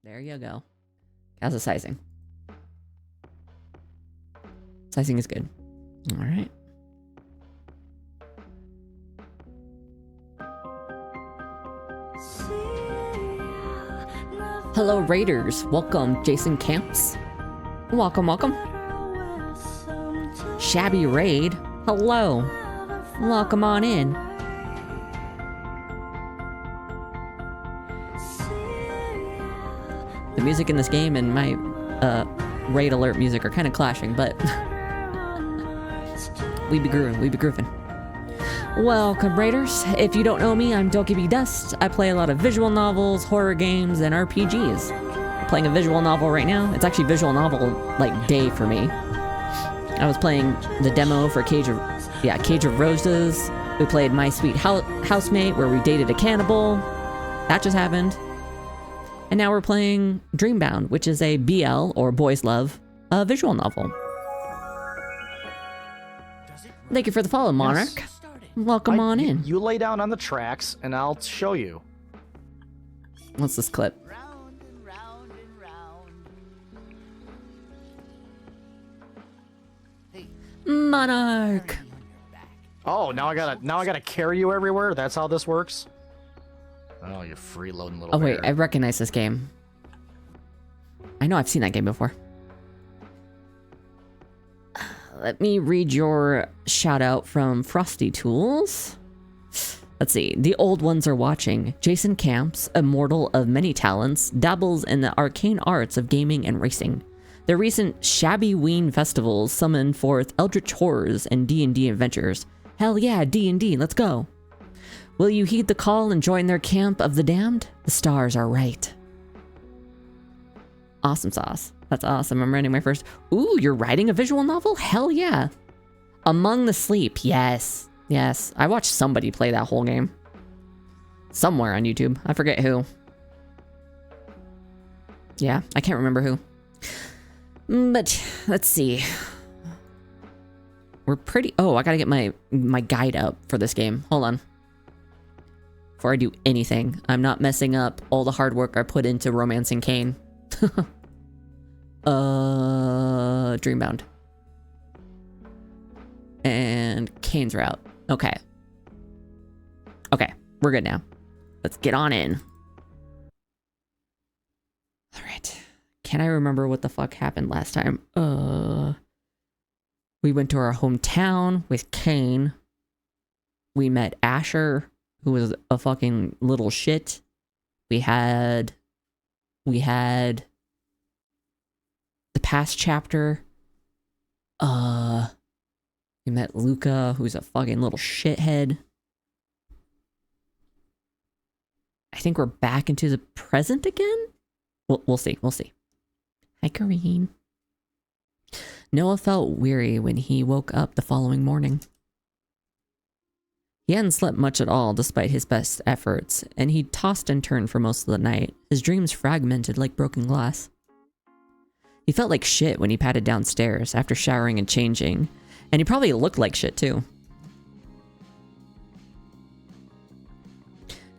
There you go. How's the sizing? Sizing is good. All right. Hello, Raiders. Welcome, JasonCamps. Welcome, welcome. Shabby Raid. Hello. Welcome on in. The music in this game and my raid alert music are kind of clashing, but we be grooving. Welcome, Raiders. If you don't know me, I'm Doki Dust. I play a lot of visual novels, horror games, and RPGs. I'm playing a visual novel right now. It's actually visual novel like day for me. I was playing the demo for Cage of Roses. We played My Sweet Housemate, where we dated a cannibal. That just happened. And now we're playing Dreambound, which is a BL, or Boys Love, visual novel. Thank you for the follow, Monarch. Yes. Welcome on in. You lay down on the tracks, and I'll show you. What's this clip? Round and round and round. Hey, Monarch. Oh, now I gotta carry you everywhere. That's how this works. Oh, you freeloading little. Oh wait, bear. I recognize this game. I know I've seen that game before. Let me read your shout out from Frosty Tools. Let's see. The old ones are watching. JasonCamps, immortal of many talents, dabbles in the arcane arts of gaming and racing. The recent Shabby Ween festivals summon forth eldritch horrors and D&D adventures. Hell yeah, D&D, let's go. Will you heed the call and join their camp of the damned? The stars are right. Awesome sauce. That's awesome. I'm writing my first... Ooh, you're writing a visual novel? Hell yeah. Among the Sleep. Yes. Yes. I watched somebody play that whole game. Somewhere on YouTube. I forget who. Yeah, I can't remember who. But, let's see. We're pretty... Oh, I gotta get my guide up for this game. Hold on. Before I do anything, I'm not messing up all the hard work I put into romancing Kaine. Dreambound. And Kaine's route. Okay. Okay, we're good now. Let's get on in. Alright. Can I remember what the fuck happened last time? We went to our hometown with Kaine. We met Asher, who was a fucking little shit. We had the past chapter. We met Luca, who's a fucking little shithead. I think we're back into the present again? We'll see. We'll see. Hi, Kareen. Noah felt weary when he woke up the following morning. He hadn't slept much at all despite his best efforts, and he tossed and turned for most of the night, his dreams fragmented like broken glass. He felt like shit when he padded downstairs after showering and changing, and he probably looked like shit too.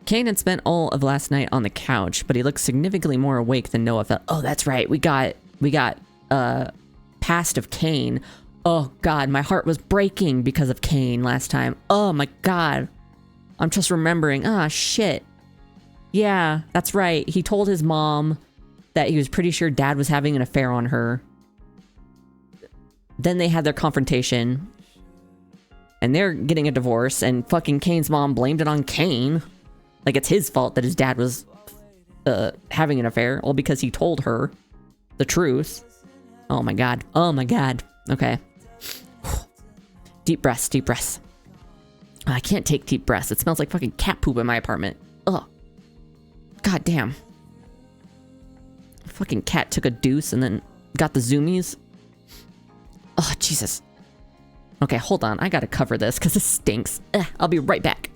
Kaine had spent all of last night on the couch, but he looked significantly more awake than Noah felt. Oh, that's right. We got past of Kaine. Oh god, my heart was breaking because of Kaine last time. Oh my god. I'm just remembering. Ah, shit. Yeah, that's right. He told his mom that he was pretty sure dad was having an affair on her. Then they had their confrontation. And they're getting a divorce, and fucking Kaine's mom blamed it on Kaine. Like it's his fault that his dad was having an affair. All because he told her the truth. Oh my god. Oh my god. Okay. Deep breaths, deep breaths. I can't take deep breaths. It smells like fucking cat poop in my apartment. Ugh. God damn. Fucking cat took a deuce and then got the zoomies. Oh, Jesus. Okay, hold on. I gotta cover this because this stinks. I'll be right back.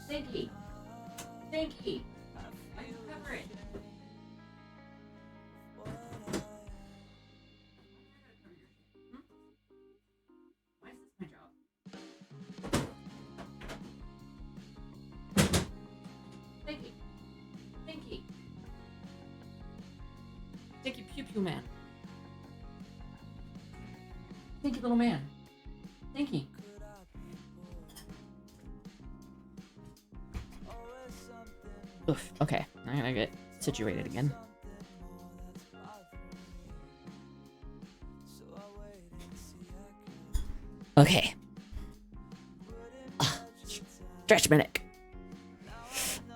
Stinky. Stinky. I can cover it. Why is this my job? Stinky. Stinky. Stinky pew pew man. Stinky little man. Stinky. Oof. Okay, I'm gonna get situated again. Okay. Stretch my neck.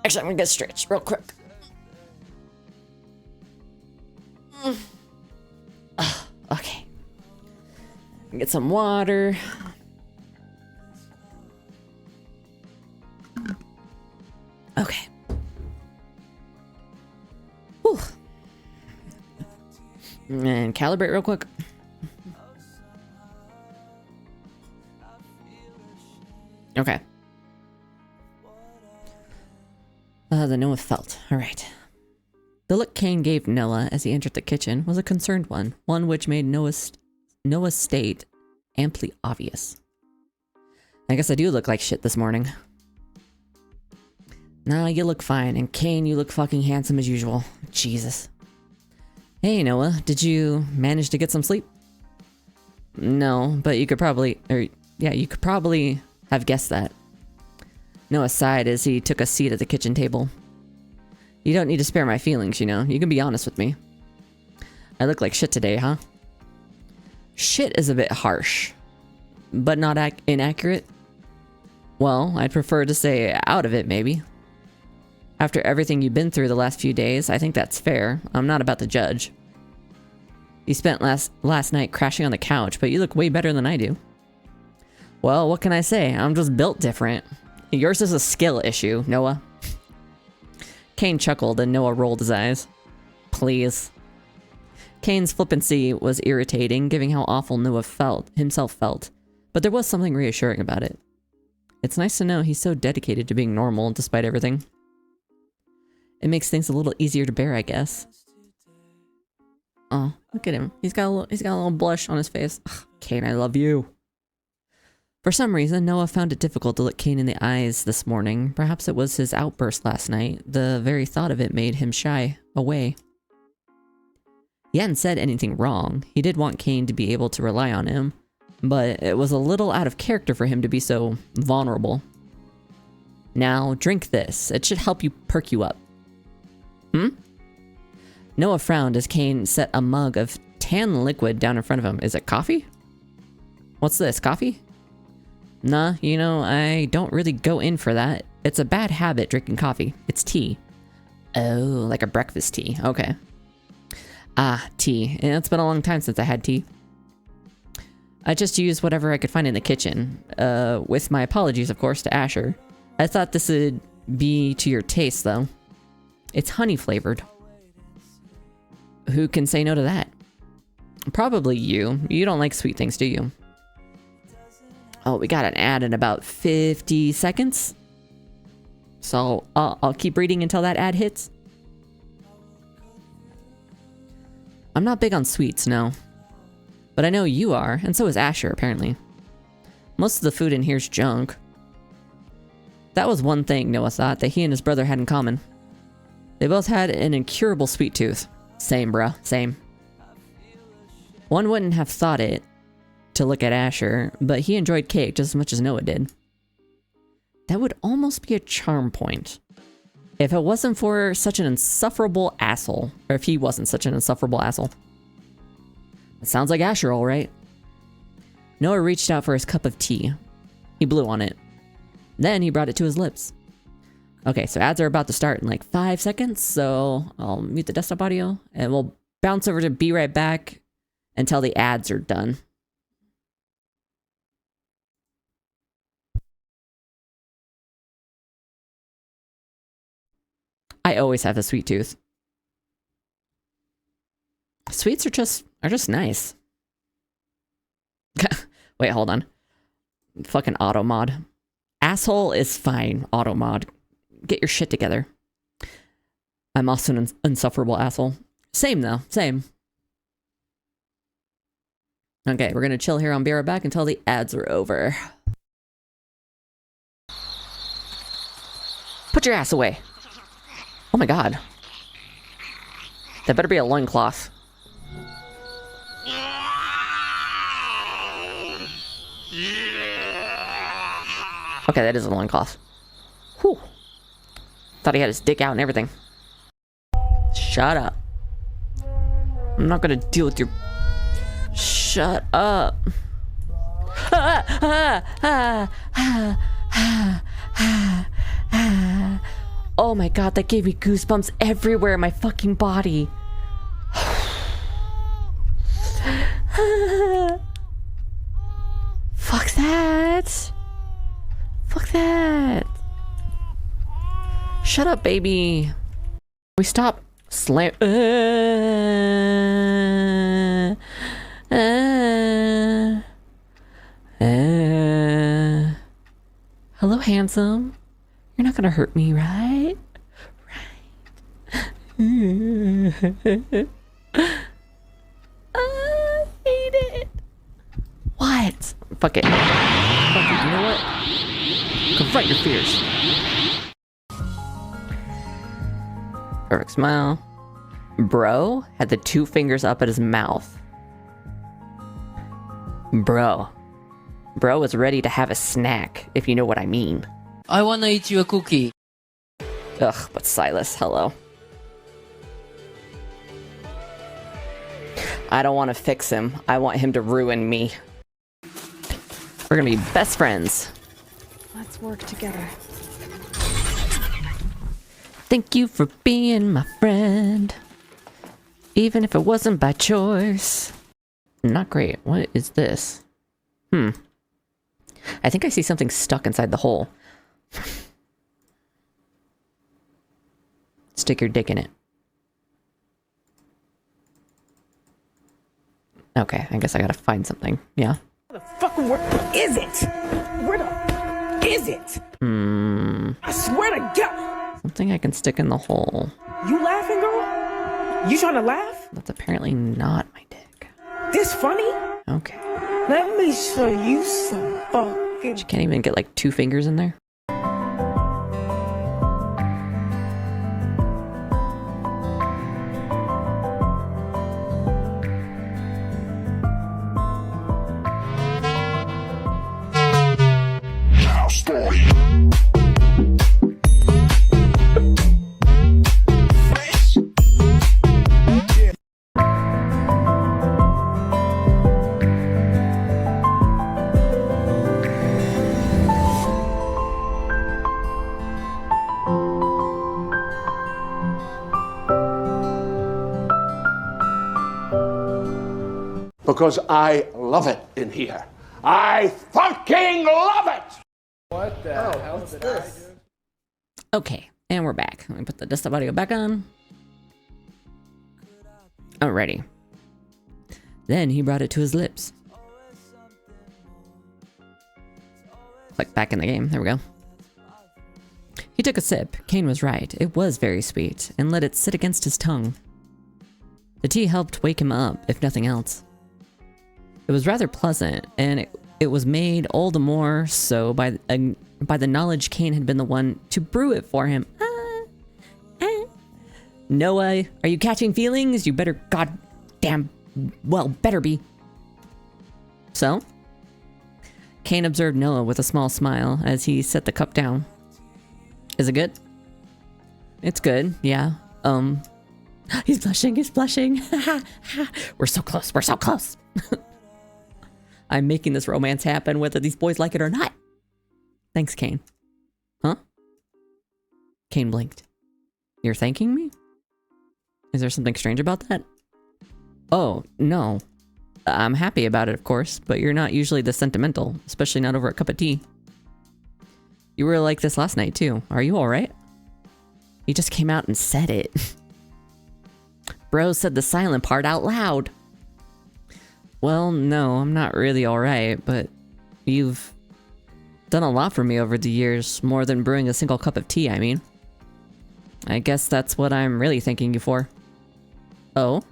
Actually, I'm gonna get stretched real quick. Okay. Get some water. Okay. Whew. And calibrate real quick. Okay. The Noah felt. Alright. The look Kaine gave Noah as he entered the kitchen was a concerned one which made Noah's state amply obvious. I guess I do look like shit this morning. Nah, you look fine, and Kaine, you look fucking handsome as usual. Jesus. Hey Noah, did you manage to get some sleep? No, but you could probably have guessed that. Noah sighed as he took a seat at the kitchen table. You don't need to spare my feelings, you know. You can be honest with me. I look like shit today, huh? Shit is a bit harsh, but not inaccurate. Well, I'd prefer to say out of it, maybe. After everything you've been through the last few days, I think that's fair. I'm not about to judge. You spent last night crashing on the couch, but you look way better than I do. Well, what can I say? I'm just built different. Yours is a skill issue, Noah. Kaine chuckled and Noah rolled his eyes. Please. Kaine's flippancy was irritating, given how awful Noah himself felt, but there was something reassuring about it. It's nice to know he's so dedicated to being normal despite everything. It makes things a little easier to bear, I guess. Oh, look at him. He's got a little blush on his face. Ugh, Kaine, I love you. For some reason, Noah found it difficult to look Kaine in the eyes this morning. Perhaps it was his outburst last night. The very thought of it made him shy away. He hadn't said anything wrong. He did want Kaine to be able to rely on him, but it was a little out of character for him to be so vulnerable. Now, drink this. It should help you perk you up. Noah frowned as Kaine set a mug of tan liquid down in front of him. Is it coffee? What's this, coffee? Nah, you know, I don't really go in for that. It's a bad habit drinking coffee. It's tea. Oh, like a breakfast tea. Okay. Ah, tea. And it's been a long time since I had tea. I just used whatever I could find in the kitchen. With my apologies, of course, to Asher. I thought this would be to your taste, though. It's honey flavored. Who can say no to that? Probably you. You don't like sweet things, do you? Oh, we got an ad in about 50 seconds. So I'll keep reading until that ad hits. I'm not big on sweets, no. But I know you are, and so is Asher, apparently. Most of the food in here's junk. That was one thing Noah thought that he and his brother had in common. They both had an incurable sweet tooth. Same, bruh. Same. One wouldn't have thought it to look at Asher, but he enjoyed cake just as much as Noah did. That would almost be a charm point. If it wasn't for such an insufferable asshole. Or if he wasn't such an insufferable asshole. It sounds like Asher, all right. Noah reached out for his cup of tea. He blew on it. Then he brought it to his lips. Okay, so ads are about to start in like 5 seconds, so I'll mute the desktop audio, and we'll bounce over to Be Right Back until the ads are done. I always have a sweet tooth. Sweets are just nice. Wait, hold on. Fucking auto mod. Asshole is fine, auto mod. Get your shit together. I'm also an insufferable asshole. Same though, same. Okay, we're gonna chill here on Be Right Back until the ads are over. Put your ass away. Oh my god. That better be a loincloth. Okay, that is a loincloth. Whew. Thought he had his dick out and everything. Shut up. I'm not gonna deal with your... Shut up. Oh my god, that gave me goosebumps everywhere in my fucking body. Fuck that. Fuck that. Shut up, baby. We stop slam. Hello, handsome. You're not gonna hurt me, right? Right. I hate it. What? Fuck it. Fuck it. You know what? Confront your fears. Perfect smile. Bro had the 2 fingers up at his mouth. Bro was ready to have a snack, if you know what I mean. I wanna eat you a cookie. Ugh, but Silas, hello. I don't want to fix him. I want him to ruin me. We're gonna be best friends. Let's work together. Thank you for being my friend. Even if it wasn't by choice. Not great. What is this? I think I see something stuck inside the hole. Stick your dick in it. Okay, I guess I gotta find something. Yeah? Where the fucking where is it? Where the is it? I swear to God. Something I can stick in the hole. You laughing, girl? You trying to laugh? That's apparently not my dick. This funny? Okay. Let me show you some fucking. You can't even get like 2 fingers in there? Because I love it in here. I fucking love it! What the hell did I do? Okay, and we're back. Let me put the desktop audio back on. Alrighty. Then he brought it to his lips. Click back in the game. There we go. He took a sip. Kaine was right. It was very sweet, and let it sit against his tongue. The tea helped wake him up, if nothing else. It was rather pleasant, and it was made all the more so by the knowledge Kaine had been the one to brew it for him. Noah, are you catching feelings? You better better be. So, Kaine observed Noah with a small smile as he set the cup down. Is it good? It's good, yeah. He's blushing. We're so close, we're so close. I'm making this romance happen whether these boys like it or not. Thanks, Kaine. Huh? Kaine blinked. You're thanking me? Is there something strange about that? Oh, no. I'm happy about it, of course, but you're not usually this sentimental, especially not over a cup of tea. You were like this last night, too. Are you alright? He just came out and said it. Bro said the silent part out loud. Well, no, I'm not really alright, but you've done a lot for me over the years, more than brewing a single cup of tea, I mean. I guess that's what I'm really thanking you for. Oh?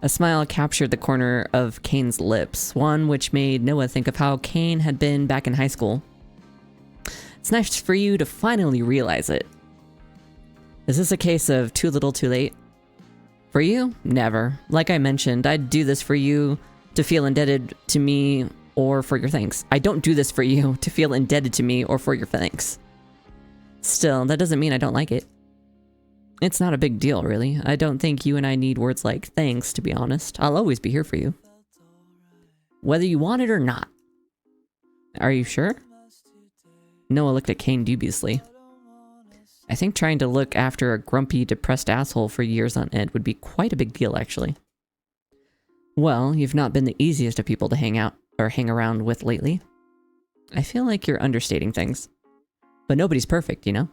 A smile captured the corner of Kaine's lips, one which made Noah think of how Kaine had been back in high school. It's nice for you to finally realize it. Is this a case of too little too late? For you? Never. Like I mentioned, I'd do this for you to feel indebted to me or for your thanks. I don't do this for you to feel indebted to me or for your thanks. Still, that doesn't mean I don't like it. It's not a big deal, really. I don't think you and I need words like thanks, to be honest. I'll always be here for you. Whether you want it or not. Are you sure? Noah looked at Kaine dubiously. I think trying to look after a grumpy, depressed asshole for years on end would be quite a big deal, actually. Well, you've not been the easiest of people to hang around with lately. I feel like you're understating things. But nobody's perfect, you know?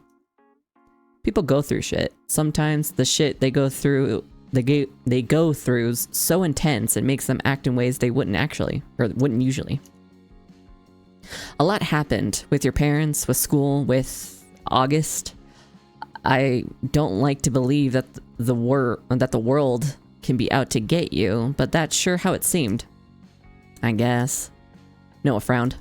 People go through shit. Sometimes the shit they go through is so intense it makes them act in ways they wouldn't usually. A lot happened with your parents, with school, with August. I don't like to believe that the world can be out to get you, but that's sure how it seemed. I guess. Noah frowned.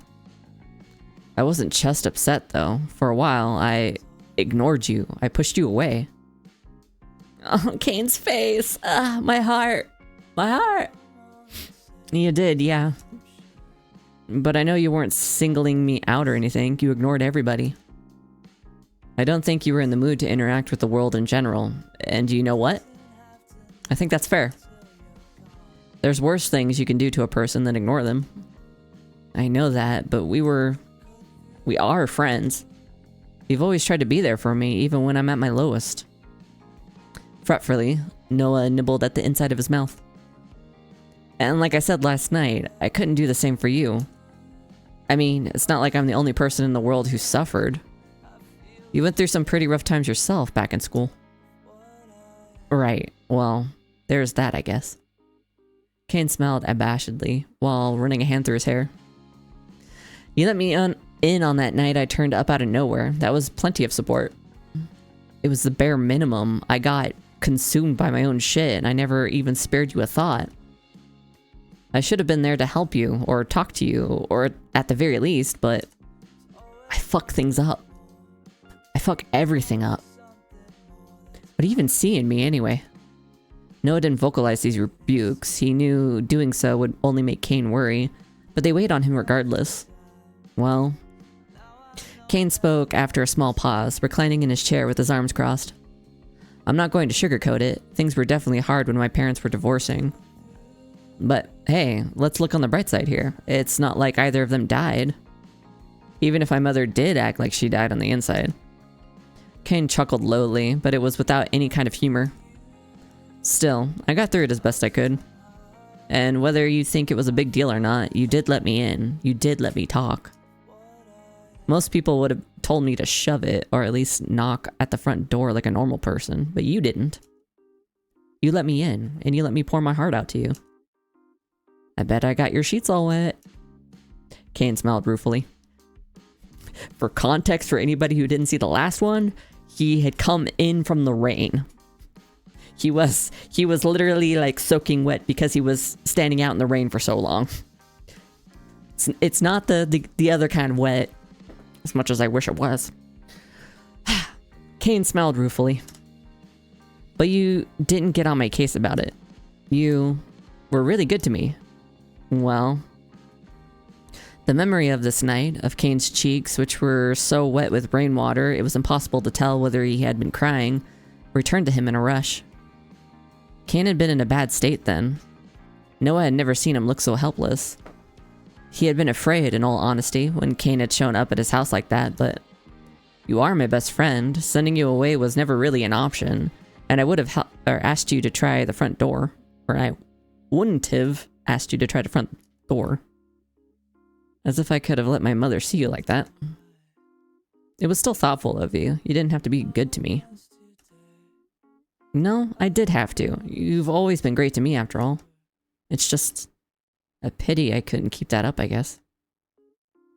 I wasn't just upset, though. For a while, I ignored you. I pushed you away. Oh, Kaine's face. My heart. My heart. You did, yeah. But I know you weren't singling me out or anything. You ignored everybody. I don't think you were in the mood to interact with the world in general. And you know what? I think that's fair. There's worse things you can do to a person than ignore them. I know that, but we are friends. You've always tried to be there for me, even when I'm at my lowest. Fretfully, Noah nibbled at the inside of his mouth. And like I said last night, I couldn't do the same for you. I mean, it's not like I'm the only person in the world who suffered. You went through some pretty rough times yourself back in school. Right, well, there's that, I guess. Kaine smiled abashedly while running a hand through his hair. You let me in on that night I turned up out of nowhere. That was plenty of support. It was the bare minimum. I got consumed by my own shit and I never even spared you a thought. I should have been there to help you or talk to you or at the very least, but I fuck things up. I fuck everything up. What do you even see in me anyway? Noah didn't vocalize these rebukes. He knew doing so would only make Kaine worry, but they weighed on him regardless. Well, Kaine spoke after a small pause, reclining in his chair with his arms crossed. I'm not going to sugarcoat it. Things were definitely hard when my parents were divorcing. But hey, let's look on the bright side here. It's not like either of them died. Even if my mother did act like she died on the inside. Kaine chuckled lowly, but it was without any kind of humor. Still, I got through it as best I could. And whether you think it was a big deal or not, you did let me in. You did let me talk. Most people would have told me to shove it, or at least knock at the front door like a normal person, but you didn't. You let me in, and you let me pour my heart out to you. I bet I got your sheets all wet. Kaine smiled ruefully. For context for anybody who didn't see the last one, he had come in from the rain. He was literally like soaking wet because he was standing out in the rain for so long. It's not the other kind of wet, as much as I wish it was. Kaine smiled ruefully. But you didn't get on my case about it. You were really good to me. Well, the memory of this night, of Kaine's cheeks, which were so wet with rainwater it was impossible to tell whether he had been crying, returned to him in a rush. Kaine had been in a bad state then. Noah had never seen him look so helpless. He had been afraid, in all honesty, when Kaine had shown up at his house like that, but you are my best friend. Sending you away was never really an option, and I would have asked you to try the front door. Or I wouldn't have asked you to try the front door. As if I could have let my mother see you like that. It was still thoughtful of you. You didn't have to be good to me. No, I did have to. You've always been great to me, after all. It's just a pity I couldn't keep that up, I guess.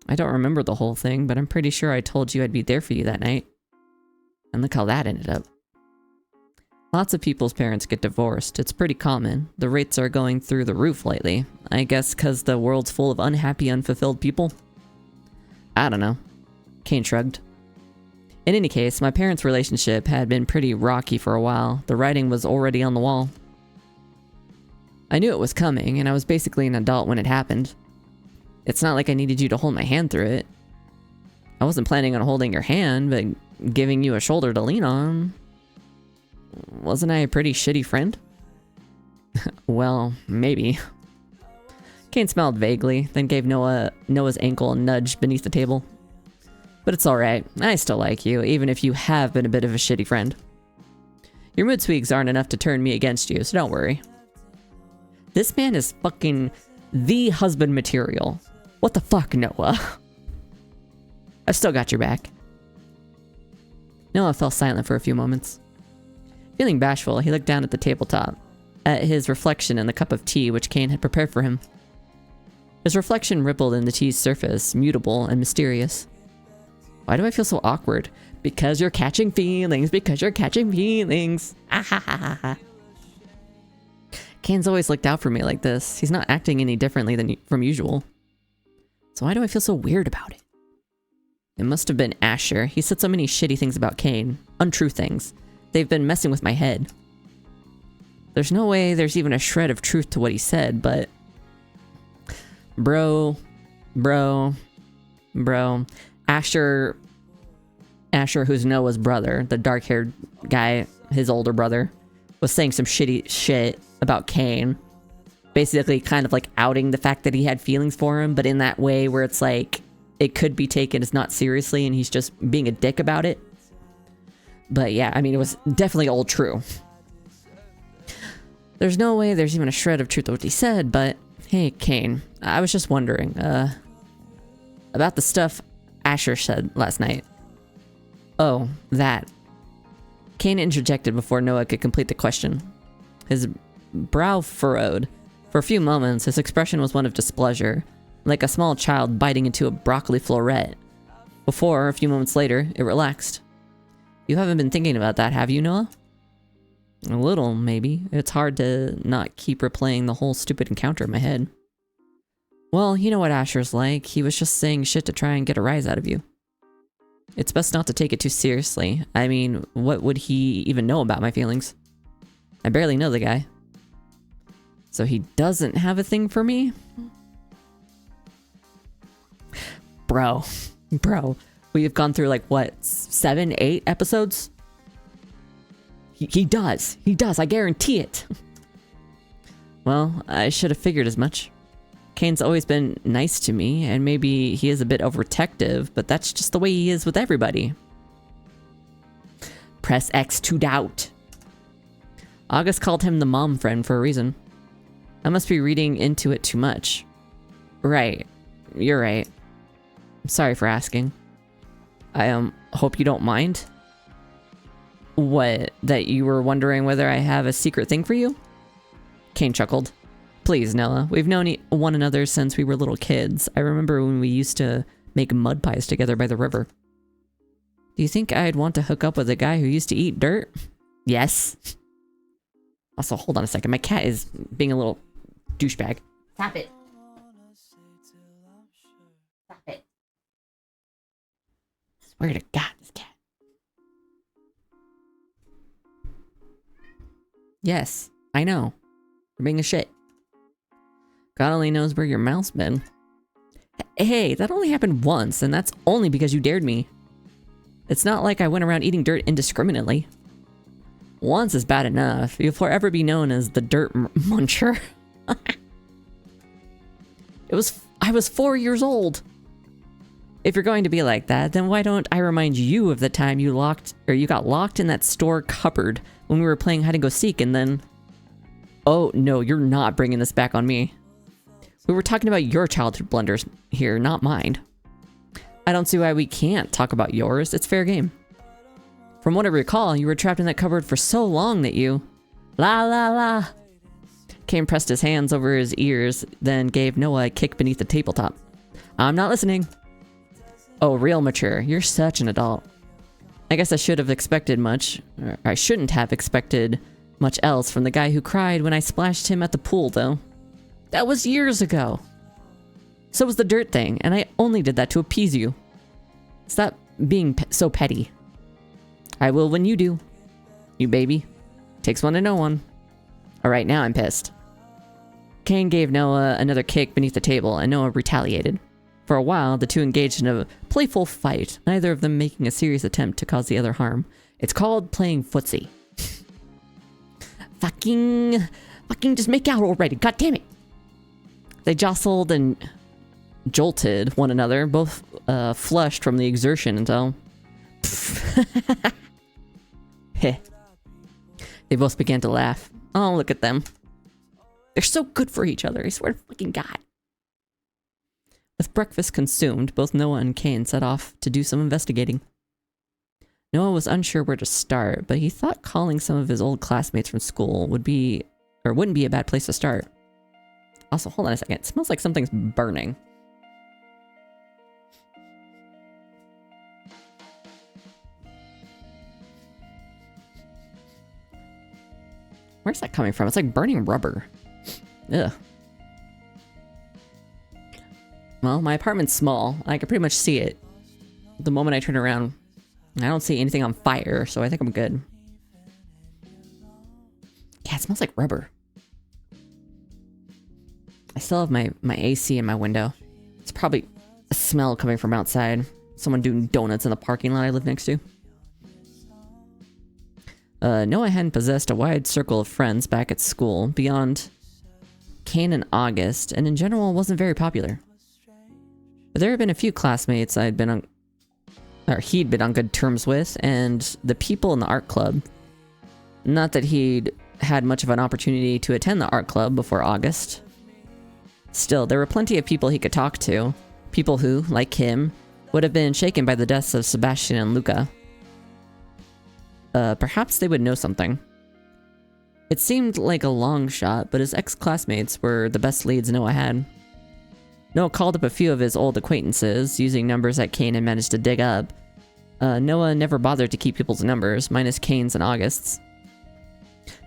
I don't remember the whole thing, but I'm pretty sure I told you I'd be there for you that night. And look how that ended up. Lots of people's parents get divorced. It's pretty common. The rates are going through the roof lately. I guess because the world's full of unhappy, unfulfilled people? I don't know. Kaine shrugged. In any case, my parents' relationship had been pretty rocky for a while. The writing was already on the wall. I knew it was coming, and I was basically an adult when it happened. It's not like I needed you to hold my hand through it. I wasn't planning on holding your hand, but giving you a shoulder to lean on. Wasn't I a pretty shitty friend? Well, maybe. Kaine smiled vaguely, then gave Noah's ankle a nudge beneath the table. But it's alright, I still like you, even if you have been a bit of a shitty friend. Your mood swings aren't enough to turn me against you, so don't worry. This man is fucking the husband material. What the fuck, Noah? I've still got your back. Noah fell silent for a few moments. Feeling bashful, he looked down at the tabletop, at his reflection in the cup of tea which Kaine had prepared for him. His reflection rippled in the tea's surface, mutable and mysterious. Why do I feel so awkward? Because you're catching feelings, because you're catching feelings. Ah ha ha ha ha. Kaine's always looked out for me like this. He's not acting any differently than from usual. So why do I feel so weird about it? It must have been Asher. He said so many shitty things about Kaine. Untrue things. They've been messing with my head. There's no way there's even a shred of truth to what he said, but... Bro. Asher, who's Noah's brother, the dark-haired guy, his older brother, was saying some shitty shit about Kaine. Basically kind of like outing the fact that he had feelings for him, but in that way where it's like, it could be taken as not seriously and he's just being a dick about it. But yeah, I mean, it was definitely all true. There's no way there's even a shred of truth to what he said, but hey, Kaine, I was just wondering, about the stuff Asher said last night. Oh, that. Kaine interjected before Noah could complete the question. His brow furrowed. For a few moments, his expression was one of displeasure, like a small child biting into a broccoli floret. Before, a few moments later, it relaxed. You haven't been thinking about that, have you, Noah? A little, maybe. It's hard to not keep replaying the whole stupid encounter in my head. Well, you know what Asher's like. He was just saying shit to try and get a rise out of you. It's best not to take it too seriously. I mean, what would he even know about my feelings? I barely know the guy. So he doesn't have a thing for me? Bro. We have gone through like, what, 7, 8 episodes? He does. I guarantee it. Well, I should have figured as much. Kaine's always been nice to me, and maybe he is a bit overprotective, but that's just the way he is with everybody. Press X to doubt. August called him the mom friend for a reason. I must be reading into it too much. Right. You're right. I'm sorry for asking. I hope you don't mind. What, that you were wondering whether I have a secret thing for you? Kaine chuckled. Please, Noah. We've known one another since we were little kids. I remember when we used to make mud pies together by the river. Do you think I'd want to hook up with a guy who used to eat dirt? Yes. Also, hold on a second. My cat is being a little douchebag. Stop it. Stop it. Swear to God, this cat. Yes, I know. You're being a shit. God only knows where your mouth's been. Hey, that only happened once, and that's only because you dared me. It's not like I went around eating dirt indiscriminately. Once is bad enough. You'll forever be known as the dirt muncher. I was 4 years old. If you're going to be like that, then why don't I remind you of the time you got locked in that store cupboard when we were playing hide and go seek, and then... Oh, no, you're not bringing this back on me. We were talking about your childhood blunders here, not mine. I don't see why we can't talk about yours. It's fair game. From what I recall, you were trapped in that cupboard for so long that you... La la la. Kaine pressed his hands over his ears, then gave Noah a kick beneath the tabletop. I'm not listening. Oh, real mature. You're such an adult. I guess I should have expected much. Or I shouldn't have expected much else from the guy who cried when I splashed him at the pool, though. That was years ago. So was the dirt thing, and I only did that to appease you. Stop being so petty. I will when you do. You baby. Takes one to know one. Alright, now I'm pissed. Kaine gave Noah another kick beneath the table, and Noah retaliated. For a while, the two engaged in a playful fight, neither of them making a serious attempt to cause the other harm. It's called playing footsie. Fucking just make out already, god damn it! They jostled and jolted one another, both flushed from the exertion until... Heh. They both began to laugh. Oh, look at them. They're so good for each other, I swear to fucking God. With breakfast consumed, both Noah and Kaine set off to do some investigating. Noah was unsure where to start, but he thought calling some of his old classmates from school wouldn't be a bad place to start. Also, hold on a second. It smells like something's burning. Where's that coming from? It's like burning rubber. Ugh. Well, my apartment's small. I can pretty much see it. The moment I turn around, I don't see anything on fire, so I think I'm good. Yeah, it smells like rubber. I still have my AC in my window. It's probably a smell coming from outside. Someone doing donuts in the parking lot I live next to. Noah hadn't possessed a wide circle of friends back at school beyond Kaine and August, and in general wasn't very popular. But there had been a few classmates he'd been on good terms with, and the people in the art club. Not that he'd had much of an opportunity to attend the art club before August. Still, there were plenty of people he could talk to. People who, like him, would have been shaken by the deaths of Sebastian and Luca. Perhaps they would know something. It seemed like a long shot, but his ex-classmates were the best leads Noah had. Noah called up a few of his old acquaintances, using numbers that Kaine had managed to dig up. Noah never bothered to keep people's numbers, minus Kaine's and August's.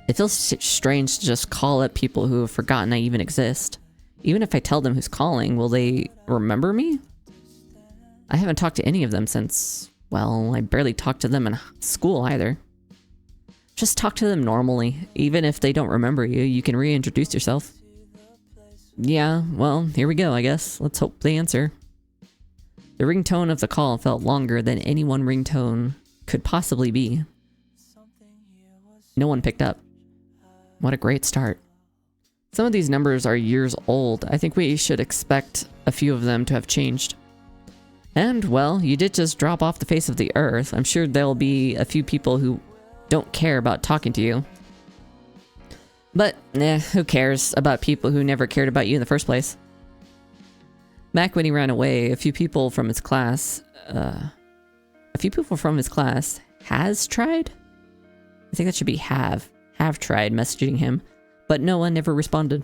It feels strange to just call up people who have forgotten I even exist. Even if I tell them who's calling, will they remember me? I haven't talked to any of them since, well, I barely talked to them in school either. Just talk to them normally. Even if they don't remember you, you can reintroduce yourself. Yeah, well, here we go, I guess. Let's hope they answer. The ringtone of the call felt longer than any one ringtone could possibly be. No one picked up. What a great start. Some of these numbers are years old. I think we should expect a few of them to have changed. And, well, you did just drop off the face of the earth. I'm sure there'll be a few people who don't care about talking to you. But, who cares about people who never cared about you in the first place? Back when he ran away, a few people from his class has tried? I think that should be have tried messaging him, but no one ever responded.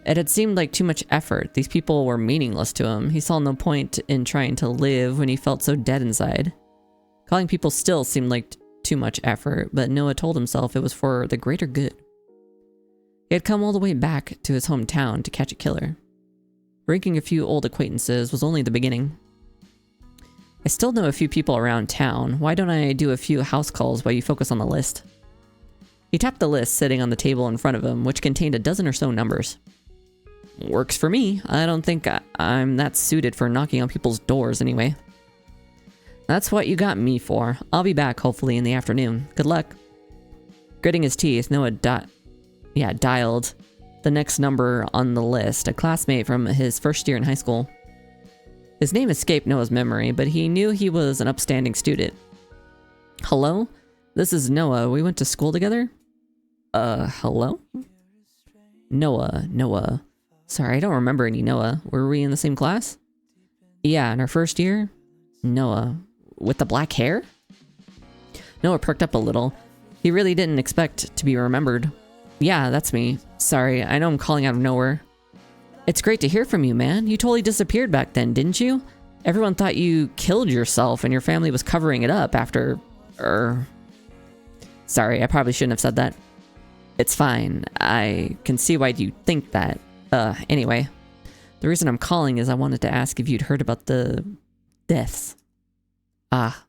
It had seemed like too much effort. These people were meaningless to him. He saw no point in trying to live when he felt so dead inside. Calling people still seemed like too much effort, but Noah told himself it was for the greater good. He had come all the way back to his hometown to catch a killer. Ranking a few old acquaintances was only the beginning. I still know a few people around town. Why don't I do a few house calls while you focus on the list? He tapped the list sitting on the table in front of him, which contained a dozen or so numbers. Works for me. I don't think I'm that suited for knocking on people's doors anyway. That's what you got me for. I'll be back hopefully in the afternoon. Good luck. Gritting his teeth, Noah dialed the next number on the list, a classmate from his first year in high school. His name escaped Noah's memory, but he knew he was an upstanding student. Hello? This is Noah. We went to school together? Hello? Noah. Sorry, I don't remember any Noah. Were we in the same class? Yeah, in our first year? Noah. With the black hair? Noah perked up a little. He really didn't expect to be remembered. Yeah, that's me. Sorry, I know I'm calling out of nowhere. It's great to hear from you, man. You totally disappeared back then, didn't you? Everyone thought you killed yourself and your family was covering it up after... Sorry, I probably shouldn't have said that. It's fine. I can see why you think that. Anyway. The reason I'm calling is I wanted to ask if you'd heard about the deaths. Ah.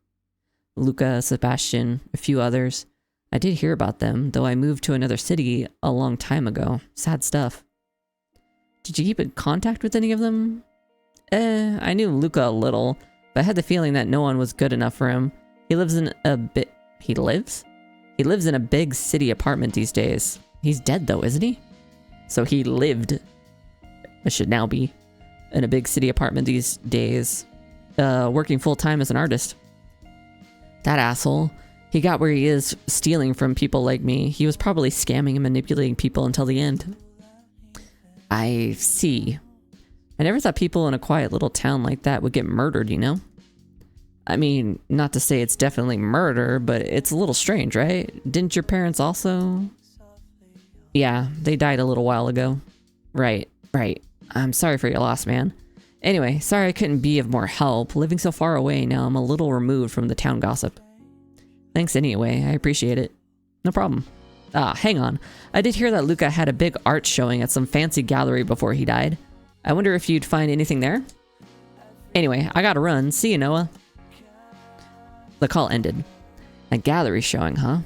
Luca, Sebastian, a few others. I did hear about them, though I moved to another city a long time ago. Sad stuff. Did you keep in contact with any of them? I knew Luca a little, but I had the feeling that no one was good enough for him. He lives in a He lives? He lives in a big city apartment these days. He's dead though, isn't he? So he lived. It should now be in a big city apartment these days, working full-time as an artist. That asshole. He got where he is stealing from people like me. He was probably scamming and manipulating people until the end. I see. I never thought people in a quiet little town like that would get murdered, you know? I mean, not to say it's definitely murder, but it's a little strange, right? Didn't your parents also? Yeah, they died a little while ago. Right. I'm sorry for your loss, man. Anyway, sorry I couldn't be of more help. Living so far away now, I'm a little removed from the town gossip. Thanks anyway, I appreciate it. No problem. Hang on. I did hear that Luca had a big art showing at some fancy gallery before he died. I wonder if you'd find anything there? Anyway, I gotta run. See you, Noah. The call ended. A gallery showing, huh?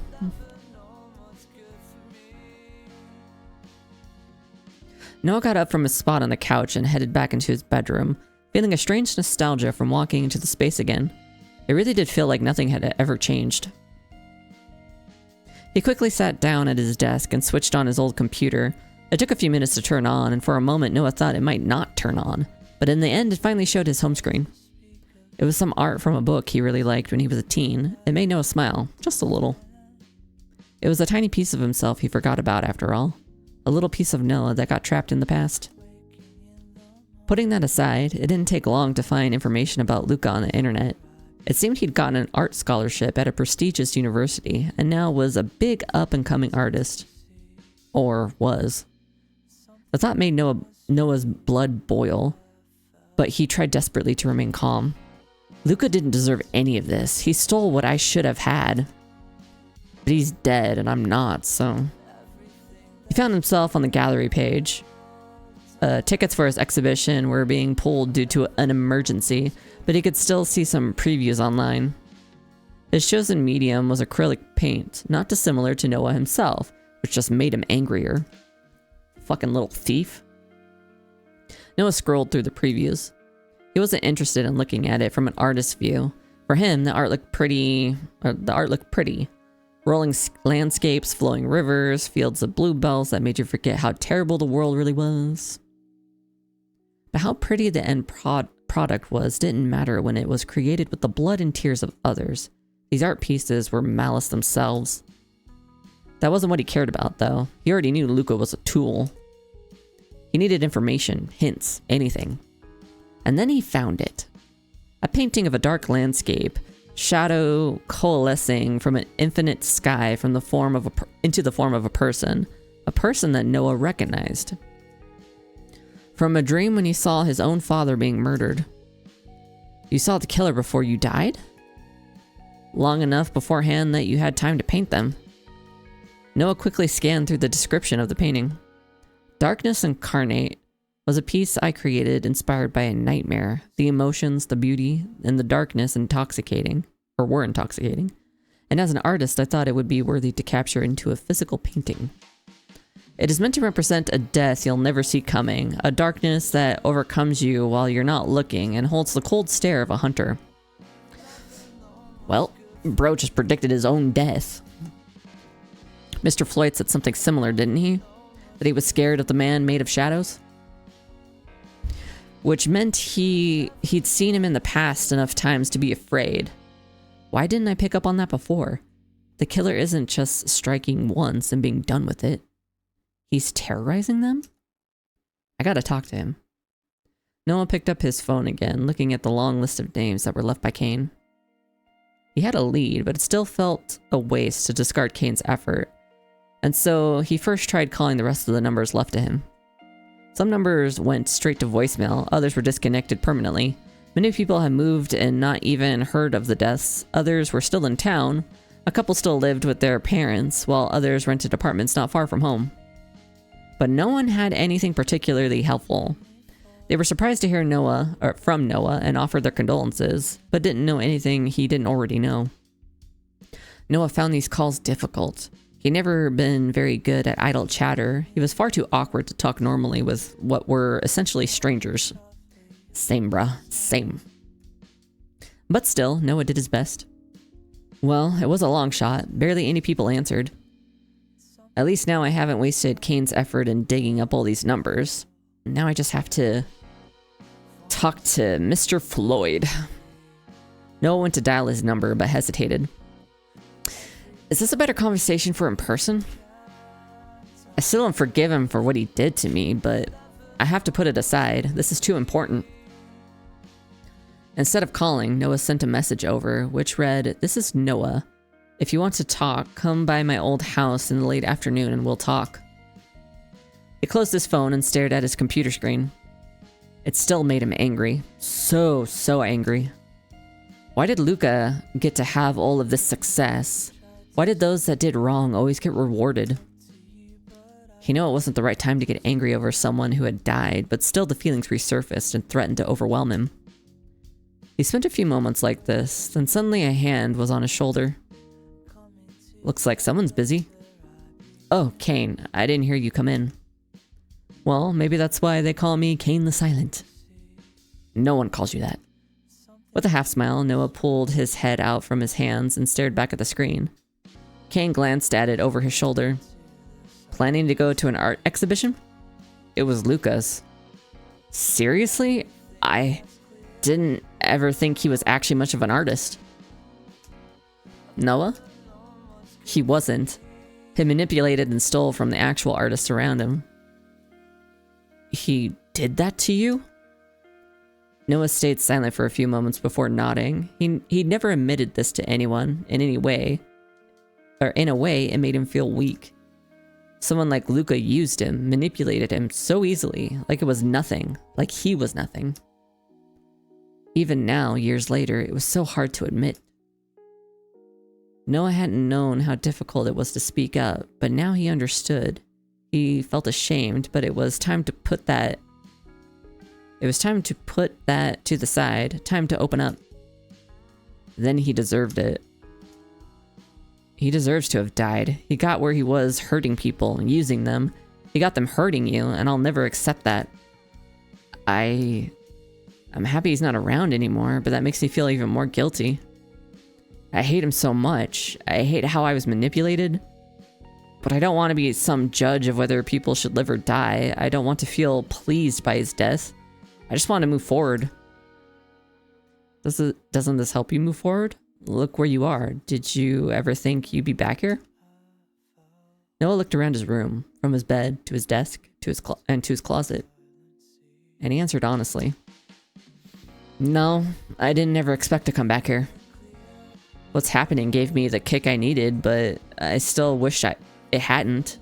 Noah got up from his spot on the couch and headed back into his bedroom, feeling a strange nostalgia from walking into the space again. It really did feel like nothing had ever changed. He quickly sat down at his desk and switched on his old computer. It took a few minutes to turn on, and for a moment Noah thought it might not turn on, but in the end it finally showed his home screen. It was some art from a book he really liked when he was a teen. It made Noah smile, just a little. It was a tiny piece of himself he forgot about after all. A little piece of Noah that got trapped in the past. Putting that aside, it didn't take long to find information about Luca on the internet. It seemed he'd gotten an art scholarship at a prestigious university, and now was a big up-and-coming artist. Or was. The thought made Noah's blood boil, but he tried desperately to remain calm. Luca didn't deserve any of this. He stole what I should have had. But he's dead, and I'm not, so... He found himself on the gallery page. Tickets for his exhibition were being pulled due to an emergency, but he could still see some previews online. His chosen medium was acrylic paint, not dissimilar to Noah himself, which just made him angrier. Fucking little thief. Noah scrolled through the previews. He wasn't interested in looking at it from an artist's view. For him, the art looked pretty. Rolling landscapes, flowing rivers, fields of bluebells that made you forget how terrible the world really was. But how pretty the end product was didn't matter when it was created with the blood and tears of others. These art pieces were malice themselves. That wasn't what he cared about, though. He already knew Luca was a tool. He needed information, hints, anything. And then he found it. A painting of a dark landscape, shadow coalescing from an infinite sky from the form of into the form of a person that Noah recognized. From a dream when he saw his own father being murdered. You saw the killer before you died? Long enough beforehand that you had time to paint them. Noah quickly scanned through the description of the painting. Darkness Incarnate was a piece I created inspired by a nightmare. The emotions, the beauty, and the darkness were intoxicating. And as an artist, I thought it would be worthy to capture into a physical painting. It is meant to represent a death you'll never see coming, a darkness that overcomes you while you're not looking and holds the cold stare of a hunter. Well, bro just predicted his own death. Mr. Floyd said something similar, didn't he? That he was scared of the man made of shadows? Which meant he'd seen him in the past enough times to be afraid. Why didn't I pick up on that before? The killer isn't just striking once and being done with it. He's terrorizing them? I gotta talk to him. Noah picked up his phone again, looking at the long list of names that were left by Kaine. He had a lead, but it still felt a waste to discard Kaine's effort. And so he first tried calling the rest of the numbers left to him. Some numbers went straight to voicemail, others were disconnected permanently. Many people had moved and not even heard of the deaths. Others were still in town. A couple still lived with their parents, while others rented apartments not far from home. But no one had anything particularly helpful. They were surprised to hear from Noah and offered their condolences, but didn't know anything he didn't already know. Noah found these calls difficult. He'd never been very good at idle chatter. He was far too awkward to talk normally with what were essentially strangers. Same, bruh. Same. But still, Noah did his best. Well, it was a long shot. Barely any people answered. At least now I haven't wasted Kaine's effort in digging up all these numbers. Now I just have to talk to Mr. Floyd. Noah went to dial his number, but hesitated. Is this a better conversation for in person? I still don't forgive him for what he did to me, but I have to put it aside. This is too important. Instead of calling, Noah sent a message over, which read, "This is Noah. If you want to talk, come by my old house in the late afternoon and we'll talk." He closed his phone and stared at his computer screen. It still made him angry. So angry. Why did Luca get to have all of this success? Why did those that did wrong always get rewarded? He knew it wasn't the right time to get angry over someone who had died, but still the feelings resurfaced and threatened to overwhelm him. He spent a few moments like this, then suddenly a hand was on his shoulder. Looks like someone's busy. Oh, Kaine, I didn't hear you come in. Well, maybe that's why they call me Kaine the Silent. No one calls you that. With a half smile, Noah pulled his head out from his hands and stared back at the screen. Kaine glanced at it over his shoulder. Planning to go to an art exhibition? It was Luca's. Seriously? I didn't ever think he was actually much of an artist. Noah? He wasn't. He manipulated and stole from the actual artists around him. He did that to you? Noah stayed silent for a few moments before nodding. He'd never admitted this to anyone in any way. Or in a way, it made him feel weak. Someone like Luca used him, manipulated him so easily, like it was nothing, like he was nothing. Even now, years later, it was so hard to admit. Noah hadn't known how difficult it was to speak up, but now he understood. He felt ashamed, but it was time to put that to the side, time to open up. Then he deserved it. He deserves to have died. He got where he was hurting people and using them. He got them hurting you, and I'll never accept that. I'm happy he's not around anymore, but that makes me feel even more guilty. I hate him so much. I hate how I was manipulated. But I don't want to be some judge of whether people should live or die. I don't want to feel pleased by his death. I just want to move forward. Doesn't this help you move forward? Look where you are. Did you ever think you'd be back here? Noah looked around his room, from his bed to his desk to his closet. And he answered honestly. No, I didn't ever expect to come back here. What's happening gave me the kick I needed, but I still wish it hadn't.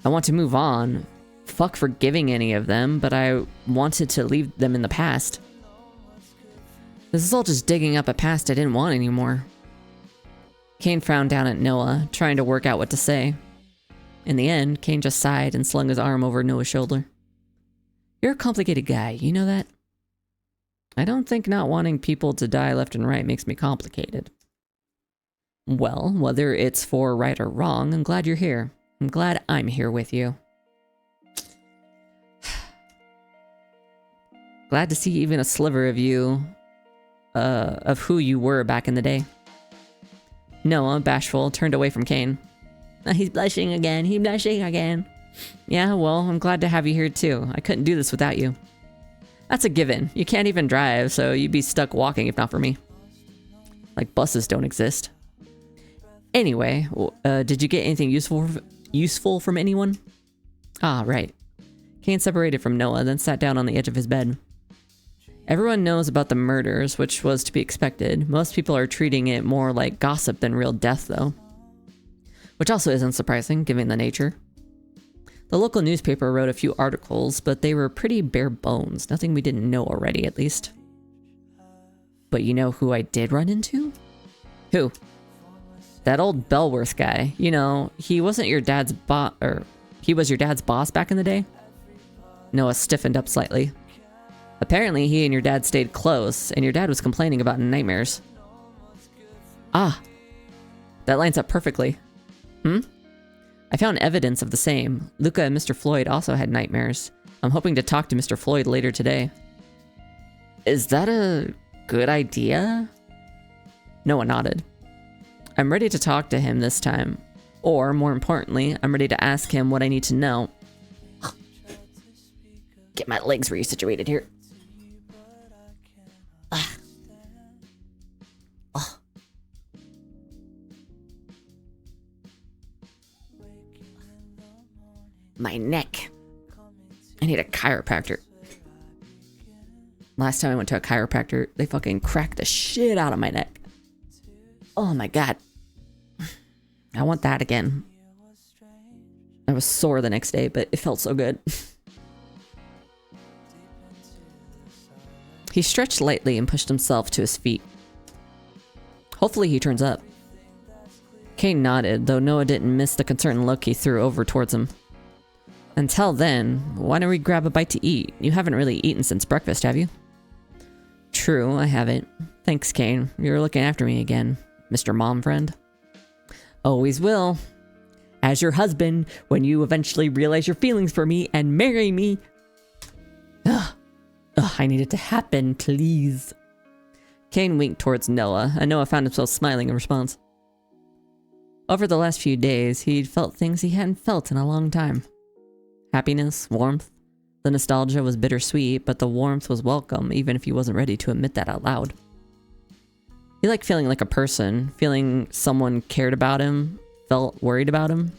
I want to move on. Fuck forgiving any of them, but I wanted to leave them in the past. This is all just digging up a past I didn't want anymore. Kaine frowned down at Noah, trying to work out what to say. In the end, Kaine just sighed and slung his arm over Noah's shoulder. You're a complicated guy, you know that? I don't think not wanting people to die left and right makes me complicated. Well, whether it's for right or wrong, I'm glad you're here. I'm glad I'm here with you. Glad to see even a sliver of you, of who you were back in the day. Noah, bashful, turned away from Kaine. He's blushing again, he's blushing again. Yeah, well, I'm glad to have you here too. I couldn't do this without you. That's a given. You can't even drive, so you'd be stuck walking if not for me. Like buses don't exist. Anyway, did you get anything useful from anyone? Ah, right. Kaine separated from Noah, then sat down on the edge of his bed. Everyone knows about the murders, which was to be expected. Most people are treating it more like gossip than real death, though. Which also isn't surprising, given the nature. The local newspaper wrote a few articles, but they were pretty bare bones. Nothing we didn't know already, at least. But you know who I did run into? Who? That old Bellworth guy. You know, he wasn't your dad's boss, or he was your dad's boss back in the day? Noah stiffened up slightly. Apparently, he and your dad stayed close, and your dad was complaining about nightmares. Ah. That lines up perfectly. I found evidence of the same. Luca and Mr. Floyd also had nightmares. I'm hoping to talk to Mr. Floyd later today. Is that a good idea? Noah nodded. I'm ready to talk to him this time. Or, more importantly, I'm ready to ask him what I need to know. Get my legs resituated here. My neck. I need a chiropractor. Last time I went to a chiropractor, they fucking cracked the shit out of my neck. Oh my god. I want that again. I was sore the next day, but it felt so good. He stretched lightly and pushed himself to his feet. Hopefully he turns up. Kaine nodded, though Noah didn't miss the concerned look he threw over towards him. Until then, why don't we grab a bite to eat? You haven't really eaten since breakfast, have you? True, I haven't. Thanks, Kaine. You're looking after me again, Mr. Mom Friend. Always will. As your husband, when you eventually realize your feelings for me and marry me. Ugh, I need it to happen, please. Kaine winked towards Noah, and Noah found himself smiling in response. Over the last few days, he'd felt things he hadn't felt in a long time. Happiness, warmth. The nostalgia was bittersweet, but the warmth was welcome, even if he wasn't ready to admit that out loud. He liked feeling like a person, feeling someone cared about him, felt worried about him.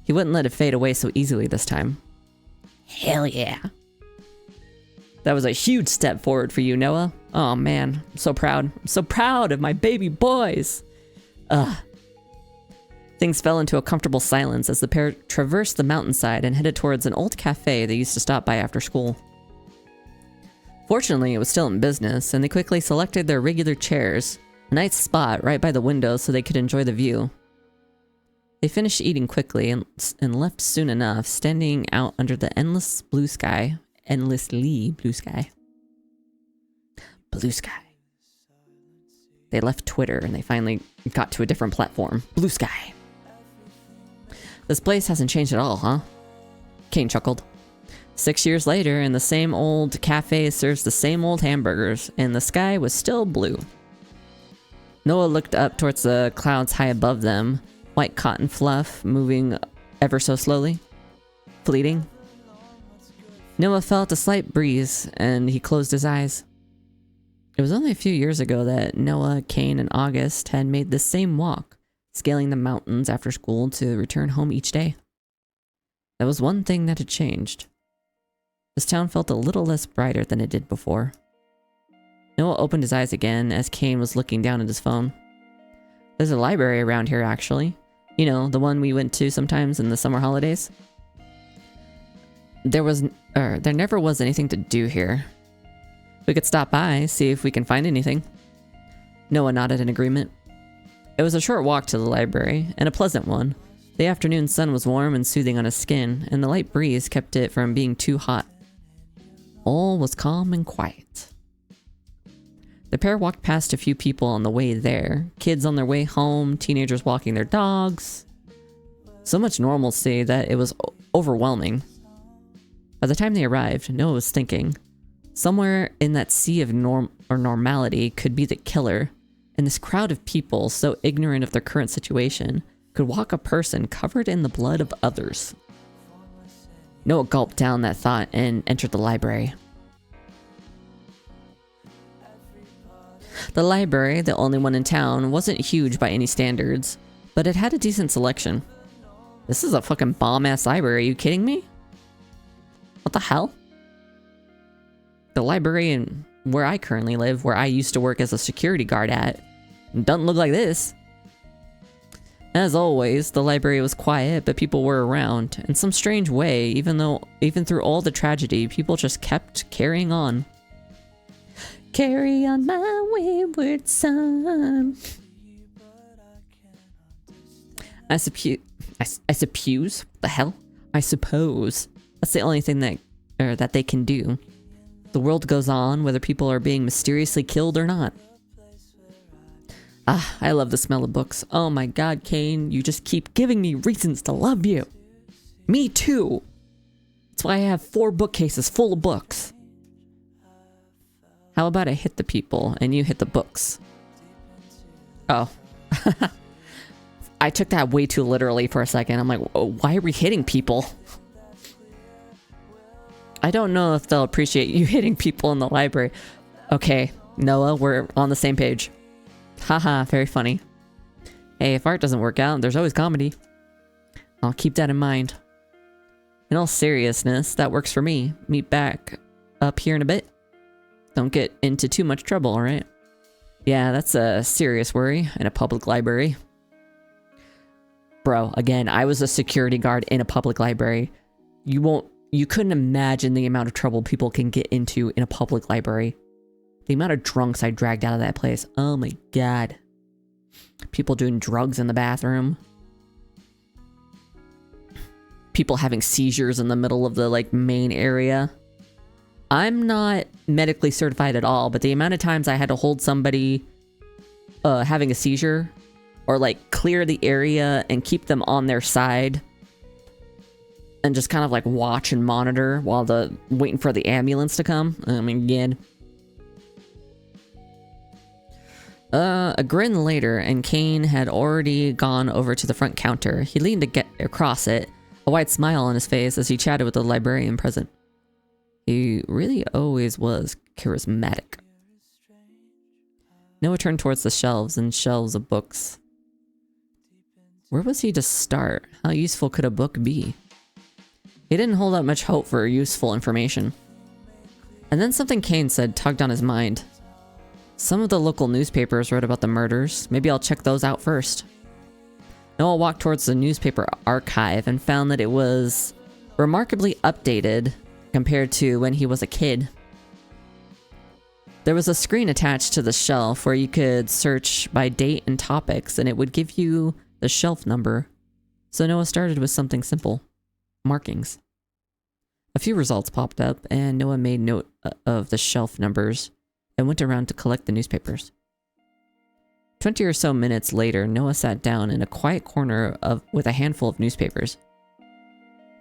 He wouldn't let it fade away so easily this time. Hell yeah. That was a huge step forward for you, Noah. Oh man, I'm so proud. I'm so proud of my baby boys. Ugh. Things fell into a comfortable silence as the pair traversed the mountainside and headed towards an old cafe they used to stop by after school. Fortunately, it was still in business, and they quickly selected their regular chairs, a nice spot right by the window so they could enjoy the view. They finished eating quickly and left soon enough, standing out under the endlessly blue sky. Blue sky. They left Twitter and they finally got to a different platform. Blue sky. This place hasn't changed at all, huh? Kaine chuckled. 6 years later, and the same old cafe serves the same old hamburgers, and the sky was still blue. Noah looked up towards the clouds high above them, white cotton fluff moving ever so slowly. Fleeting. Noah felt a slight breeze, and he closed his eyes. It was only a few years ago that Noah, Kaine, and August had made this same walk, scaling the mountains after school to return home each day. That was one thing that had changed. This town felt a little less brighter than it did before. Noah opened his eyes again as Kaine was looking down at his phone. There's a library around here, actually. You know, the one we went to sometimes in the summer holidays. There never was anything to do here. We could stop by, see if we can find anything. Noah nodded in agreement. It was a short walk to the library, and a pleasant one. The afternoon sun was warm and soothing on his skin, and the light breeze kept it from being too hot. All was calm and quiet. The pair walked past a few people on the way there, kids on their way home, teenagers walking their dogs. So much normalcy that it was overwhelming. By the time they arrived, Noah was thinking, somewhere in that sea of normality could be the killer, and this crowd of people, so ignorant of their current situation, could walk a person covered in the blood of others. Noah gulped down that thought and entered the library. The library, the only one in town, wasn't huge by any standards, but it had a decent selection. This is a fucking bomb-ass library, are you kidding me? What the hell? The library in where I currently live, where I used to work as a security guard at, doesn't look like this. As always, the library was quiet, but people were around. In some strange way, even through all the tragedy, people just kept carrying on. Carry on my wayward son. I suppose. The hell? I suppose. That's the only thing that they can do. The world goes on, whether people are being mysteriously killed or not. Ah, I love the smell of books. Oh my god, Kaine, you just keep giving me reasons to love you. Me too. That's why I have 4 bookcases full of books. How about I hit the people and you hit the books? Oh. I took that way too literally for a second. I'm like, why are we hitting people? I don't know if they'll appreciate you hitting people in the library. Okay, Noah, we're on the same page. Haha, very funny. Hey, if art doesn't work out, there's always comedy. I'll keep that in mind. In all seriousness, that works for me. Meet back up here in a bit. Don't get into too much trouble, alright? Yeah, that's a serious worry in a public library. Bro, again, I was a security guard in a public library. You couldn't imagine the amount of trouble people can get into in a public library. The amount of drunks I dragged out of that place. Oh my god. People doing drugs in the bathroom. People having seizures in the middle of the, like, main area. I'm not medically certified at all, but the amount of times I had to hold somebody having a seizure or, like, clear the area and keep them on their side and just kind of, like, watch and monitor while waiting for the ambulance to come. I mean, again. A grin later, and Kaine had already gone over to the front counter. He leaned to get across it, a wide smile on his face as he chatted with the librarian present. He really always was charismatic. Noah turned towards the shelves and shelves of books. Where was he to start? How useful could a book be? He didn't hold out much hope for useful information. And then something Kaine said tugged on his mind. Some of the local newspapers wrote about the murders. Maybe I'll check those out first. Noah walked towards the newspaper archive and found that it was remarkably updated compared to when he was a kid. There was a screen attached to the shelf where you could search by date and topics, and it would give you the shelf number. So Noah started with something simple. Markings. A few results popped up, and Noah made note of the shelf numbers and went around to collect the newspapers. 20 or so minutes later, Noah sat down in a quiet corner with a handful of newspapers.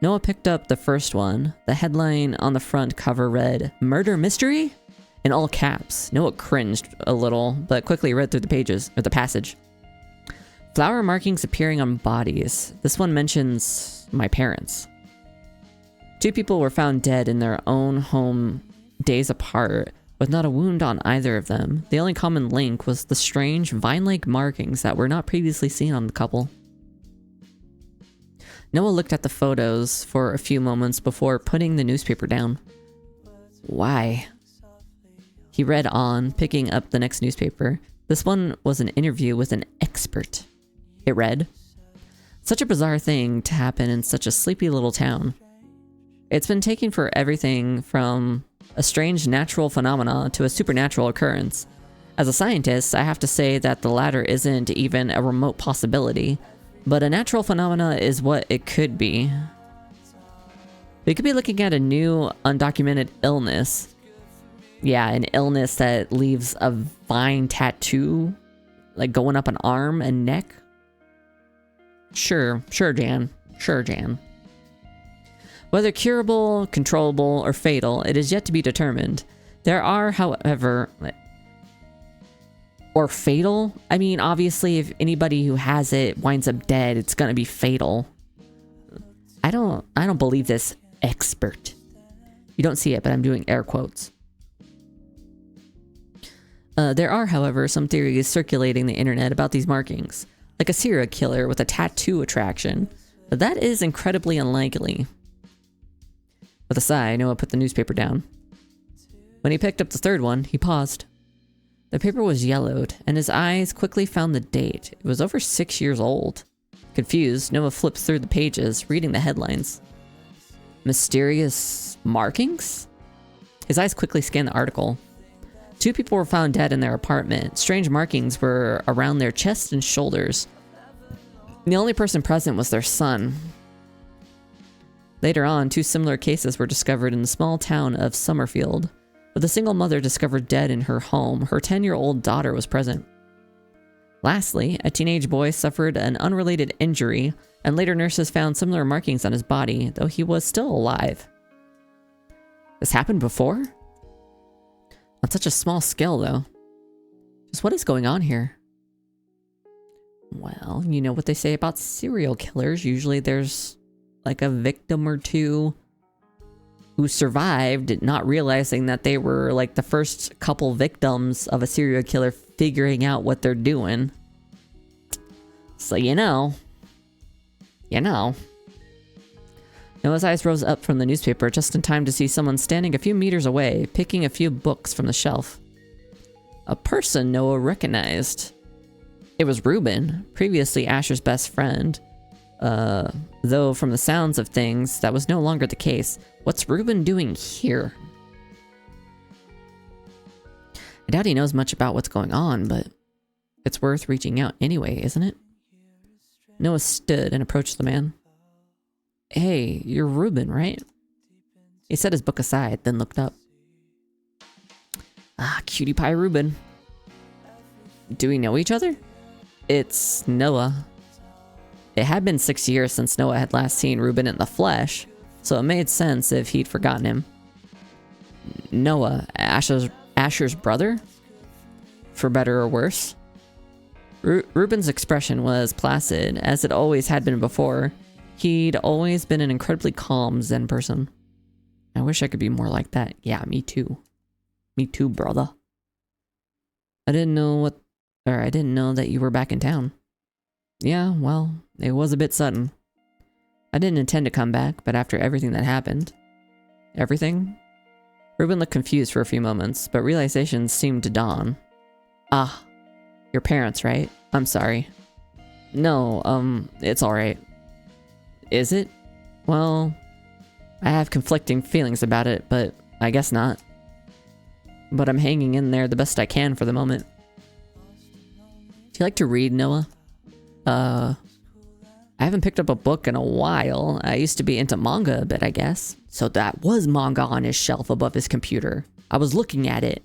Noah picked up the first one. The headline on the front cover read, "Murder Mystery?" in all caps. Noah cringed a little, but quickly read through the passage. Flower markings appearing on bodies. This one mentions my parents. 2 people were found dead in their own home days apart, with not a wound on either of them. The only common link was the strange vine-like markings that were not previously seen on the couple. Noah looked at the photos for a few moments before putting the newspaper down. Why? He read on, picking up the next newspaper. This one was an interview with an expert. It read, "Such a bizarre thing to happen in such a sleepy little town. It's been taken for everything from a strange natural phenomena to a supernatural occurrence. As a scientist, I have to say that the latter isn't even a remote possibility, but a natural phenomena is what it could be. We could be looking at a new undocumented illness. Yeah, an illness that leaves a vine tattoo, like going up an arm and neck. Sure, Jan. Whether curable, controllable, or fatal, it is yet to be determined. There are, however... Or fatal? I mean, obviously, if anybody who has it winds up dead, it's gonna be fatal. I don't believe this expert. You don't see it, but I'm doing air quotes. There are, however, some theories circulating the internet about these markings, like a serial killer with a tattoo attraction, but that is incredibly unlikely. With a sigh, Noah put the newspaper down. When he picked up the third one, he paused. The paper was yellowed, and his eyes quickly found the date. It was over 6 years old. Confused, Noah flipped through the pages, reading the headlines. Mysterious markings? His eyes quickly scanned the article. 2 people were found dead in their apartment. Strange markings were around their chest and shoulders. The only person present was their son. Later on, 2 similar cases were discovered in the small town of Summerfield, with a single mother discovered dead in her home. Her 10-year-old daughter was present. Lastly, a teenage boy suffered an unrelated injury, and later nurses found similar markings on his body, though he was still alive. This happened before? On such a small scale, though. Just what is going on here? Well, you know what they say about serial killers. Usually there's like a victim or two who survived, not realizing that they were like the first couple victims of a serial killer figuring out what they're doing. So you know. Noah's eyes rose up from the newspaper just in time to see someone standing a few meters away, picking a few books from the shelf. A person Noah recognized. It was Ruben, previously Asher's best friend. Though from the sounds of things, that was no longer the case. What's Ruben doing here? I doubt he knows much about what's going on, but it's worth reaching out anyway, isn't it? Noah stood and approached the man. Hey, you're Ruben, right? He set his book aside, then looked up. Ah, cutie pie Ruben. Do we know each other? It's Noah. It had been 6 years since Noah had last seen Ruben in the flesh, so it made sense if he'd forgotten him. Noah, Asher's brother? For better or worse? Ruben's expression was placid, as it always had been before. He'd always been an incredibly calm, zen person. I wish I could be more like that. Yeah, me too. Me too, brother. I didn't know that you were back in town. Yeah, well, it was a bit sudden. I didn't intend to come back, but after everything that happened... Everything? Ruben looked confused for a few moments, but realization seemed to dawn. Ah, your parents, right? I'm sorry. No, it's alright. Is it? Well, I have conflicting feelings about it, but I guess not. But I'm hanging in there the best I can for the moment. Do you like to read, Noah? I haven't picked up a book in a while. I used to be into manga a bit, I guess. So that was manga on his shelf above his computer. I was looking at it.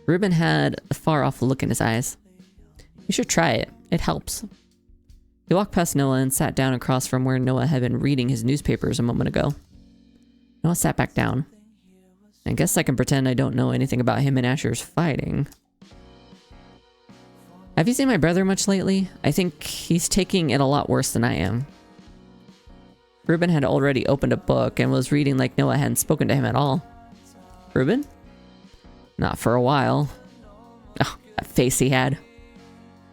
Ruben had a far-off look in his eyes. You should try it. It helps. He walked past Noah and sat down across from where Noah had been reading his newspapers a moment ago. Noah sat back down. I guess I can pretend I don't know anything about him and Asher's fighting. Have you seen my brother much lately? I think he's taking it a lot worse than I am. Ruben had already opened a book and was reading like Noah hadn't spoken to him at all. Ruben? Not for a while. Oh, that face he had.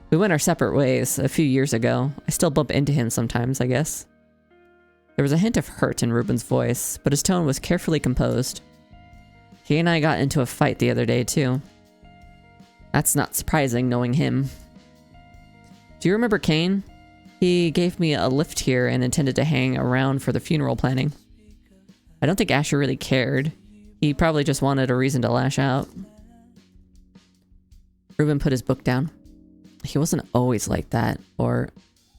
We went our separate ways a few years ago. I still bump into him sometimes, I guess. There was a hint of hurt in Ruben's voice, but his tone was carefully composed. He and I got into a fight the other day, too. That's not surprising, knowing him. Do you remember Kaine? He gave me a lift here and intended to hang around for the funeral planning. I don't think Asher really cared. He probably just wanted a reason to lash out. Ruben put his book down. He wasn't always like that, or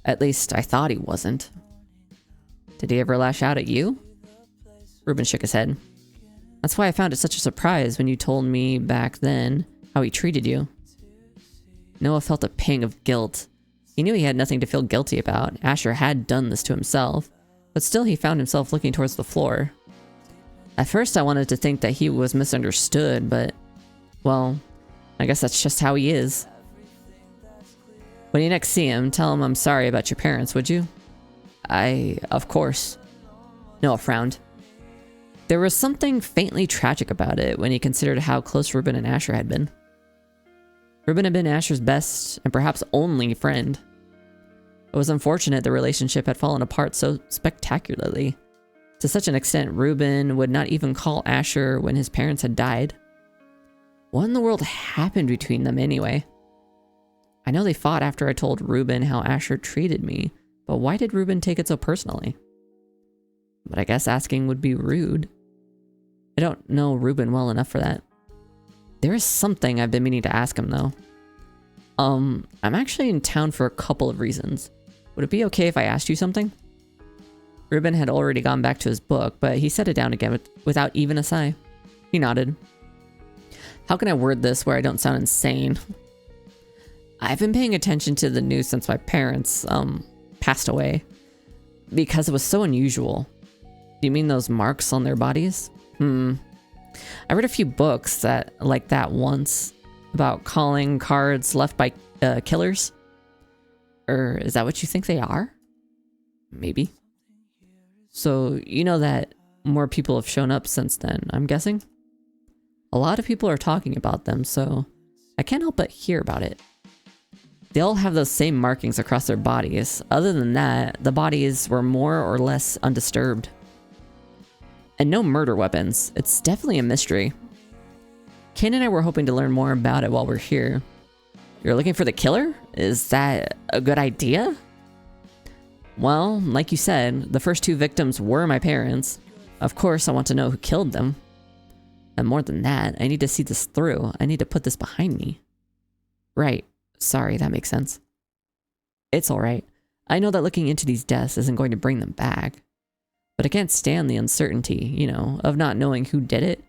at least I thought he wasn't. Did he ever lash out at you? Ruben shook his head. That's why I found it such a surprise when you told me back then how he treated you. Noah felt a pang of guilt. He knew he had nothing to feel guilty about. Asher had done this to himself, but still he found himself looking towards the floor. At first I wanted to think that he was misunderstood, but, well, I guess that's just how he is. When you next see him, tell him I'm sorry about your parents, would you? Of course. Noah frowned. There was something faintly tragic about it when he considered how close Ruben and Asher had been. Ruben had been Asher's best and perhaps only friend. It was unfortunate the relationship had fallen apart so spectacularly. To such an extent, Ruben would not even call Asher when his parents had died. What in the world happened between them anyway? I know they fought after I told Ruben how Asher treated me, but why did Ruben take it so personally? But I guess asking would be rude. I don't know Ruben well enough for that. There is something I've been meaning to ask him though. I'm actually in town for a couple of reasons. Would it be okay if I asked you something? Ruben had already gone back to his book, but he set it down again without even a sigh. He nodded. How can I word this where I don't sound insane? I've been paying attention to the news since my parents, passed away. Because it was so unusual. Do you mean those marks on their bodies? I read a few books like that once. About calling cards left by killers. Or is that what you think they are? Maybe. So, you know that more people have shown up since then, I'm guessing? A lot of people are talking about them, so I can't help but hear about it. They all have those same markings across their bodies. Other than that, the bodies were more or less undisturbed. And no murder weapons. It's definitely a mystery. Kaine and I were hoping to learn more about it while we're here. You're looking for the killer? Is that a good idea? Well, like you said, the first two victims were my parents. Of course, I want to know who killed them. And more than that, I need to see this through. I need to put this behind me. Right. Sorry, that makes sense. It's alright. I know that looking into these deaths isn't going to bring them back. But I can't stand the uncertainty, you know, of not knowing who did it.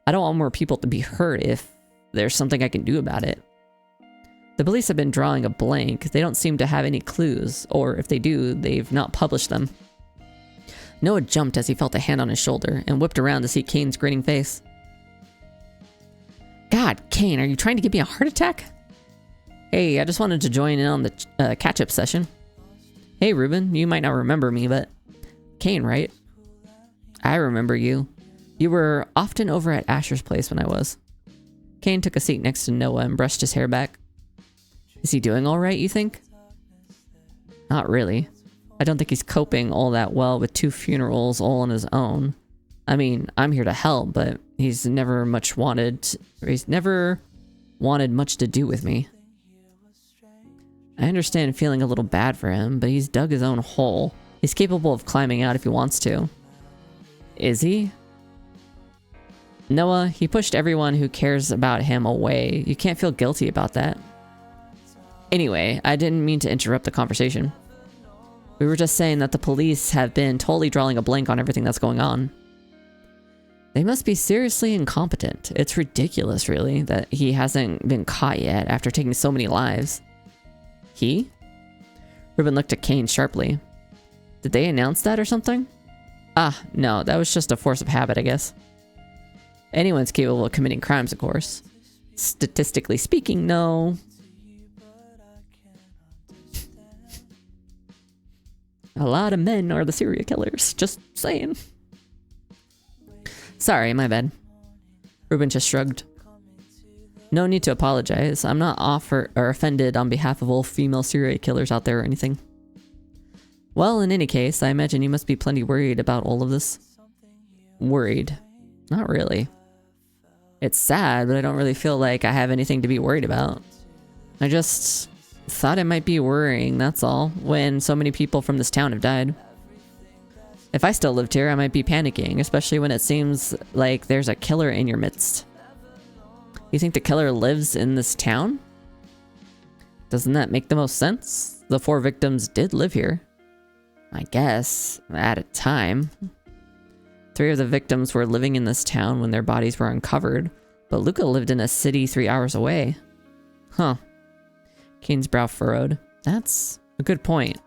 I don't want more people to be hurt if there's something I can do about it. The police have been drawing a blank. They don't seem to have any clues, or if they do, they've not published them. Noah jumped as he felt a hand on his shoulder and whipped around to see Kaine's grinning face. God, Kaine, are you trying to give me a heart attack? Hey, I just wanted to join in on the catch-up session. Hey, Ruben, you might not remember me, but... Kaine, right? I remember you. You were often over at Asher's place when I was. Kaine took a seat next to Noah and brushed his hair back. Is he doing alright, you think? Not really. I don't think he's coping all that well with 2 funerals all on his own. I mean, I'm here to help, but he's never wanted much to do with me. I understand feeling a little bad for him, but he's dug his own hole. He's capable of climbing out if he wants to. Is he? Noah, he pushed everyone who cares about him away. You can't feel guilty about that. Anyway, I didn't mean to interrupt the conversation. We were just saying that the police have been totally drawing a blank on everything that's going on. They must be seriously incompetent. It's ridiculous, really, that he hasn't been caught yet after taking so many lives. He? Ruben looked at Kaine sharply. Did they announce that or something? Ah, no, that was just a force of habit, I guess. Anyone's capable of committing crimes, of course. Statistically speaking, no. A lot of men are the serial killers, just saying. Sorry, my bad. Ruben just shrugged. No need to apologize. I'm not offended on behalf of all female serial killers out there or anything. Well, in any case, I imagine you must be plenty worried about all of this. Worried? Not really. It's sad, but I don't really feel like I have anything to be worried about. I just thought it might be worrying, that's all, when so many people from this town have died. If I still lived here, I might be panicking, especially when it seems like there's a killer in your midst. You think the killer lives in this town? Doesn't that make the most sense? The 4 victims did live here. I guess, at a time. 3 of the victims were living in this town when their bodies were uncovered, but Luca lived in a city 3 hours away. Huh. Kaine's brow furrowed. That's a good point.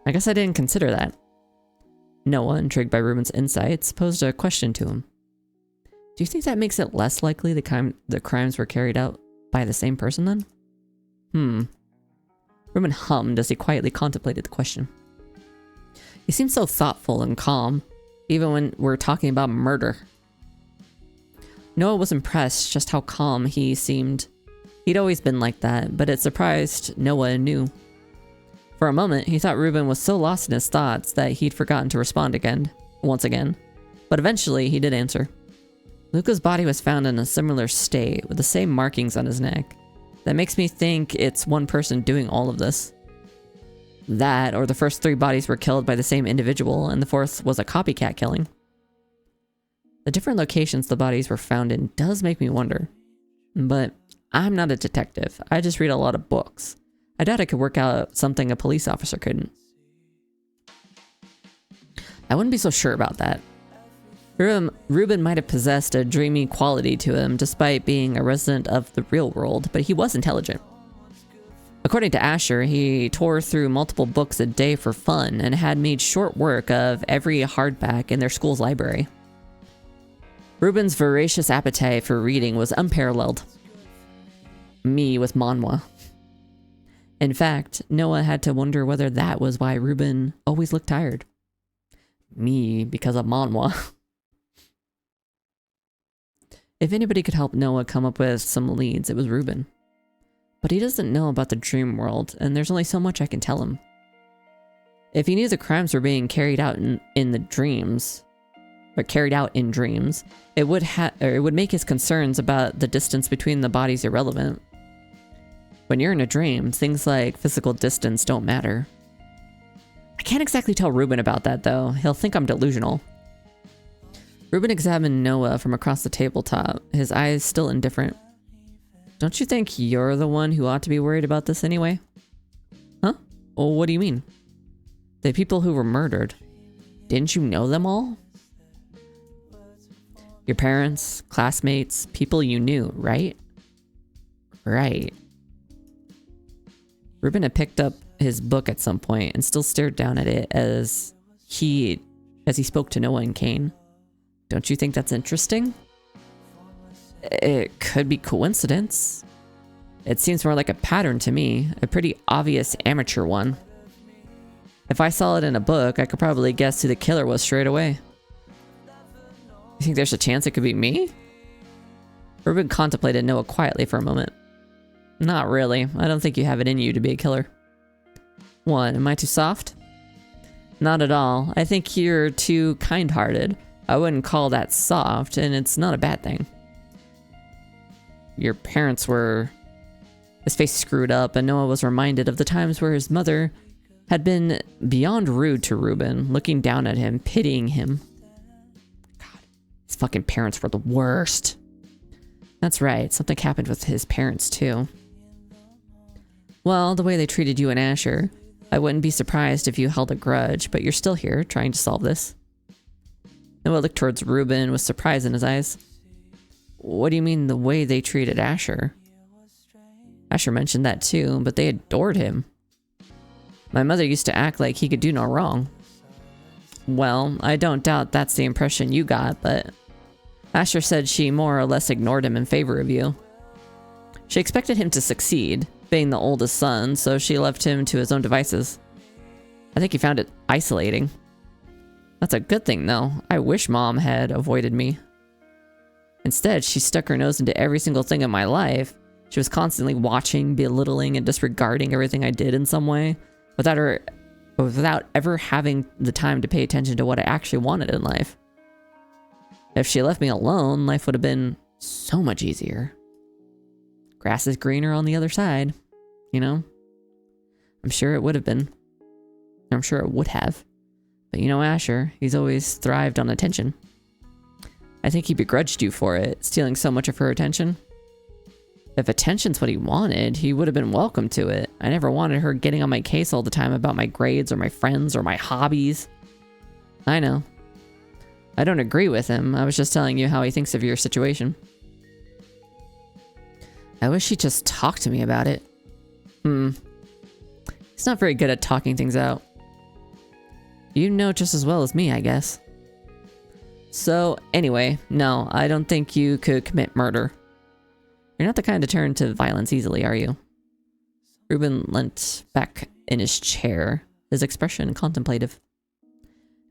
I guess I didn't consider that. Noah, intrigued by Ruben's insights, posed a question to him. Do you think that makes it less likely the crimes were carried out by the same person then? Ruben hummed as he quietly contemplated the question. He seemed so thoughtful and calm, even when we're talking about murder. Noah was impressed just how calm he seemed. He'd always been like that, but it surprised Noah anew. For a moment, he thought Ruben was so lost in his thoughts that he'd forgotten to respond once again. But eventually, he did answer. Luca's body was found in a similar state, with the same markings on his neck. That makes me think it's one person doing all of this. That, or the first 3 bodies were killed by the same individual, and the 4th was a copycat killing. The different locations the bodies were found in does make me wonder. But I'm not a detective. I just read a lot of books. I doubt I could work out something a police officer couldn't. I wouldn't be so sure about that. Ruben might have possessed a dreamy quality to him despite being a resident of the real world, but he was intelligent. According to Asher, he tore through multiple books a day for fun and had made short work of every hardback in their school's library. Ruben's voracious appetite for reading was unparalleled. Me with manhwa. In fact, Noah had to wonder whether that was why Ruben always looked tired. Me because of manhwa. If anybody could help Noah come up with some leads, it was Ruben. But he doesn't know about the dream world, and there's only so much I can tell him. If he knew the crimes were being carried out in the dreams, or carried out in dreams, it would make his concerns about the distance between the bodies irrelevant. When you're in a dream, things like physical distance don't matter. I can't exactly tell Ruben about that, though. He'll think I'm delusional. Ruben examined Noah from across the tabletop, his eyes still indifferent. Don't you think you're the one who ought to be worried about this anyway? Huh? Well, what do you mean? The people who were murdered. Didn't you know them all? Your parents, classmates, people you knew, right? Right. Ruben had picked up his book at some point and still stared down at it as he spoke to Noah and Kaine. Don't you think that's interesting? It could be coincidence. It seems more like a pattern to me, a pretty obvious amateur one. If I saw it in a book, I could probably guess who the killer was straight away. You think there's a chance it could be me? Ruben contemplated Noah quietly for a moment. Not really. I don't think you have it in you to be a killer. What, am I too soft? Not at all. I think you're too kind-hearted. I wouldn't call that soft, and it's not a bad thing. Your parents were... His face screwed up, and Noah was reminded of the times where his mother had been beyond rude to Ruben, looking down at him, pitying him. God, his fucking parents were the worst. That's right, something happened with his parents, too. Well, the way they treated you and Asher, I wouldn't be surprised if you held a grudge, but you're still here, trying to solve this. Noah looked towards Ruben with surprise in his eyes. What do you mean the way they treated Asher? Asher mentioned that too, but they adored him. My mother used to act like he could do no wrong. Well, I don't doubt that's the impression you got, but Asher said she more or less ignored him in favor of you. She expected him to succeed, being the oldest son, so she left him to his own devices. I think he found it isolating. That's a good thing, though. I wish Mom had avoided me. Instead, she stuck her nose into every single thing in my life. She was constantly watching, belittling, and disregarding everything I did in some way, without ever having the time to pay attention to what I actually wanted in life. If she left me alone, life would have been so much easier. Grass is greener on the other side, you know? I'm sure it would have been. I'm sure it would have. But you know Asher, he's always thrived on attention. I think he begrudged you for it, stealing so much of her attention. If attention's what he wanted, he would have been welcome to it. I never wanted her getting on my case all the time about my grades or my friends or my hobbies. I know. I don't agree with him. I was just telling you how he thinks of your situation. I wish he'd just talk to me about it. He's not very good at talking things out. You know just as well as me, I guess. So, anyway, no, I don't think you could commit murder. You're not the kind to turn to violence easily, are you? Ruben leant back in his chair, his expression contemplative.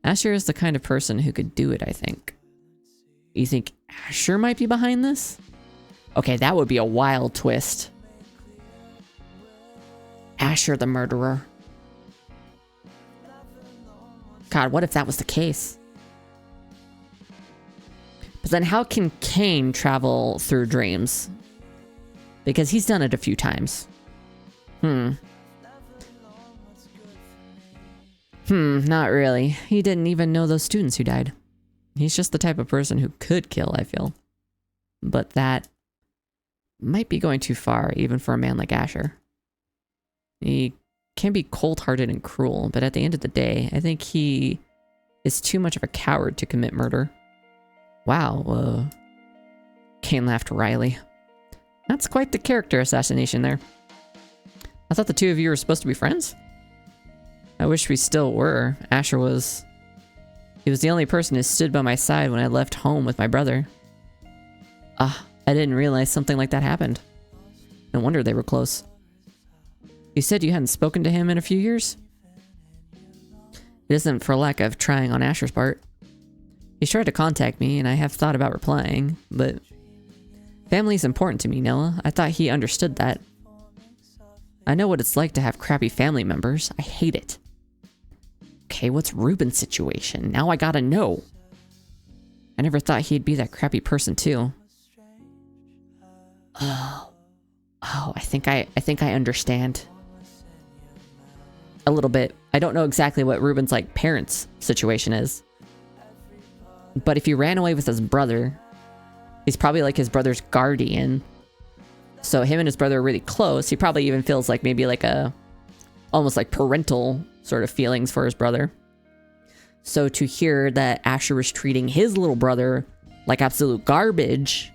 Asher is the kind of person who could do it, I think. You think Asher might be behind this? Okay, that would be a wild twist. Asher the murderer. God, what if that was the case? But then how can Kaine travel through dreams? Because he's done it a few times. Not really. He didn't even know those students who died. He's just the type of person who could kill, I feel. But that might be going too far, even for a man like Asher. He can be cold-hearted and cruel, but at the end of the day, I think he is too much of a coward to commit murder. Wow, Kaine laughed wryly. That's quite the character assassination there. I thought the two of you were supposed to be friends? I wish we still were. Asher was... He was the only person who stood by my side when I left home with my brother. I didn't realize something like that happened. No wonder they were close. You said you hadn't spoken to him in a few years? It isn't for lack of trying on Asher's part. He's tried to contact me, and I have thought about replying, but... Family's important to me, Noah. I thought he understood that. I know what it's like to have crappy family members. I hate it. Okay, what's Ruben's situation? Now I gotta know. I never thought he'd be that crappy person too. Oh, I think I understand. A little bit. I don't know exactly what Ruben's like parents' situation is. But if he ran away with his brother, he's probably like his brother's guardian. So him and his brother are really close. He probably even feels like maybe like a almost like parental sort of feelings for his brother. So to hear that Asher was treating his little brother like absolute garbage,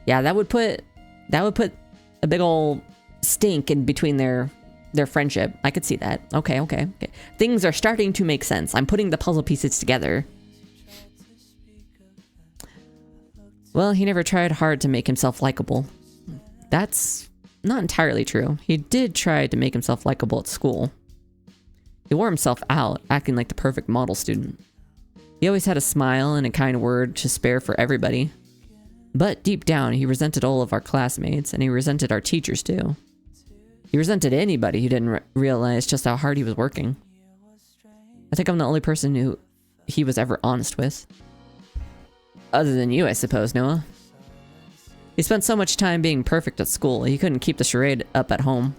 yeah, that would put a big old stink in between their friendship. I could see that. Okay. Things are starting to make sense. I'm putting the puzzle pieces together. Well, he never tried hard to make himself likable. That's not entirely true. He did try to make himself likable at school. He wore himself out, acting like the perfect model student. He always had a smile and a kind word to spare for everybody. But deep down, he resented all of our classmates, and he resented our teachers too. He resented anybody who didn't realize just how hard he was working. I think I'm the only person who he was ever honest with. Other than you, I suppose, Noah. He spent so much time being perfect at school, he couldn't keep the charade up at home.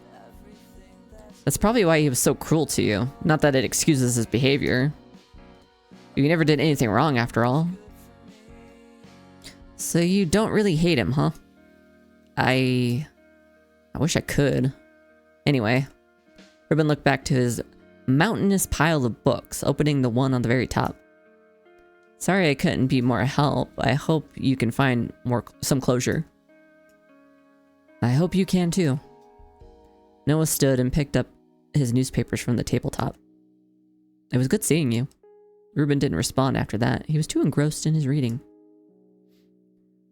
That's probably why he was so cruel to you. Not that it excuses his behavior. You never did anything wrong, after all. So you don't really hate him, huh? I wish I could. Anyway, Ruben looked back to his mountainous pile of books, opening the one on the very top. Sorry I couldn't be more help. I hope you can find some closure. I hope you can too. Noah stood and picked up his newspapers from the tabletop. It was good seeing you. Ruben didn't respond after that. He was too engrossed in his reading.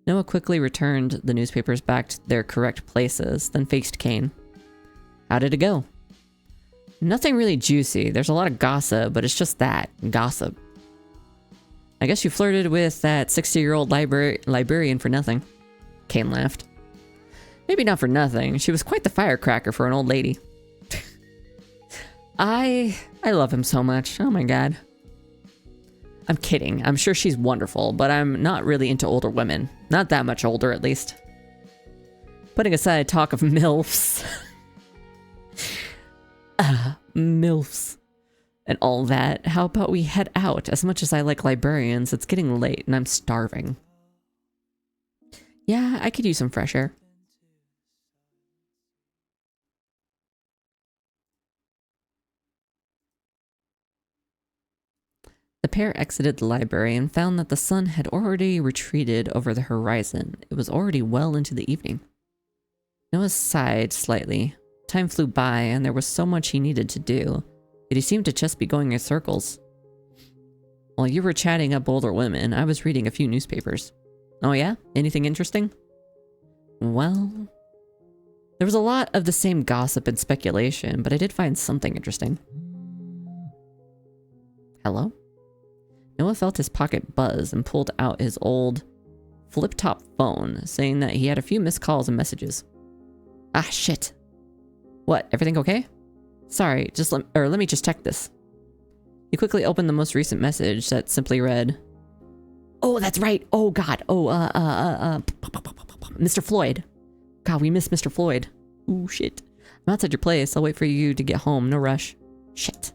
Noah quickly returned the newspapers back to their correct places, then faced Kaine. How did it go? Nothing really juicy. There's a lot of gossip, but it's just that, gossip. I guess you flirted with that 60-year-old librarian for nothing. Kaine laughed. Maybe not for nothing. She was quite the firecracker for an old lady. I love him so much. Oh my god. I'm kidding. I'm sure she's wonderful, but I'm not really into older women. Not that much older, at least. Putting aside talk of MILFs. MILFs. And all that, how about we head out? As much as I like librarians, it's getting late and I'm starving. Yeah, I could use some fresh air. The pair exited the library and found that the sun had already retreated over the horizon. It was already well into the evening. Noah sighed slightly. Time flew by and there was so much he needed to do, yet he seemed to just be going in circles. While you were chatting up older women, I was reading a few newspapers. Oh yeah? Anything interesting? Well, there was a lot of the same gossip and speculation, but I did find something interesting. Hello? Noah felt his pocket buzz and pulled out his old flip-top phone, saying that he had a few missed calls and messages. Ah, shit. What, everything okay? Sorry, let me just check this. He quickly opened the most recent message that simply read, "Oh, that's right. Oh, God. Oh, Mr. Floyd. God, we miss Mr. Floyd. Ooh, shit. I'm outside your place. I'll wait for you to get home. No rush. Shit.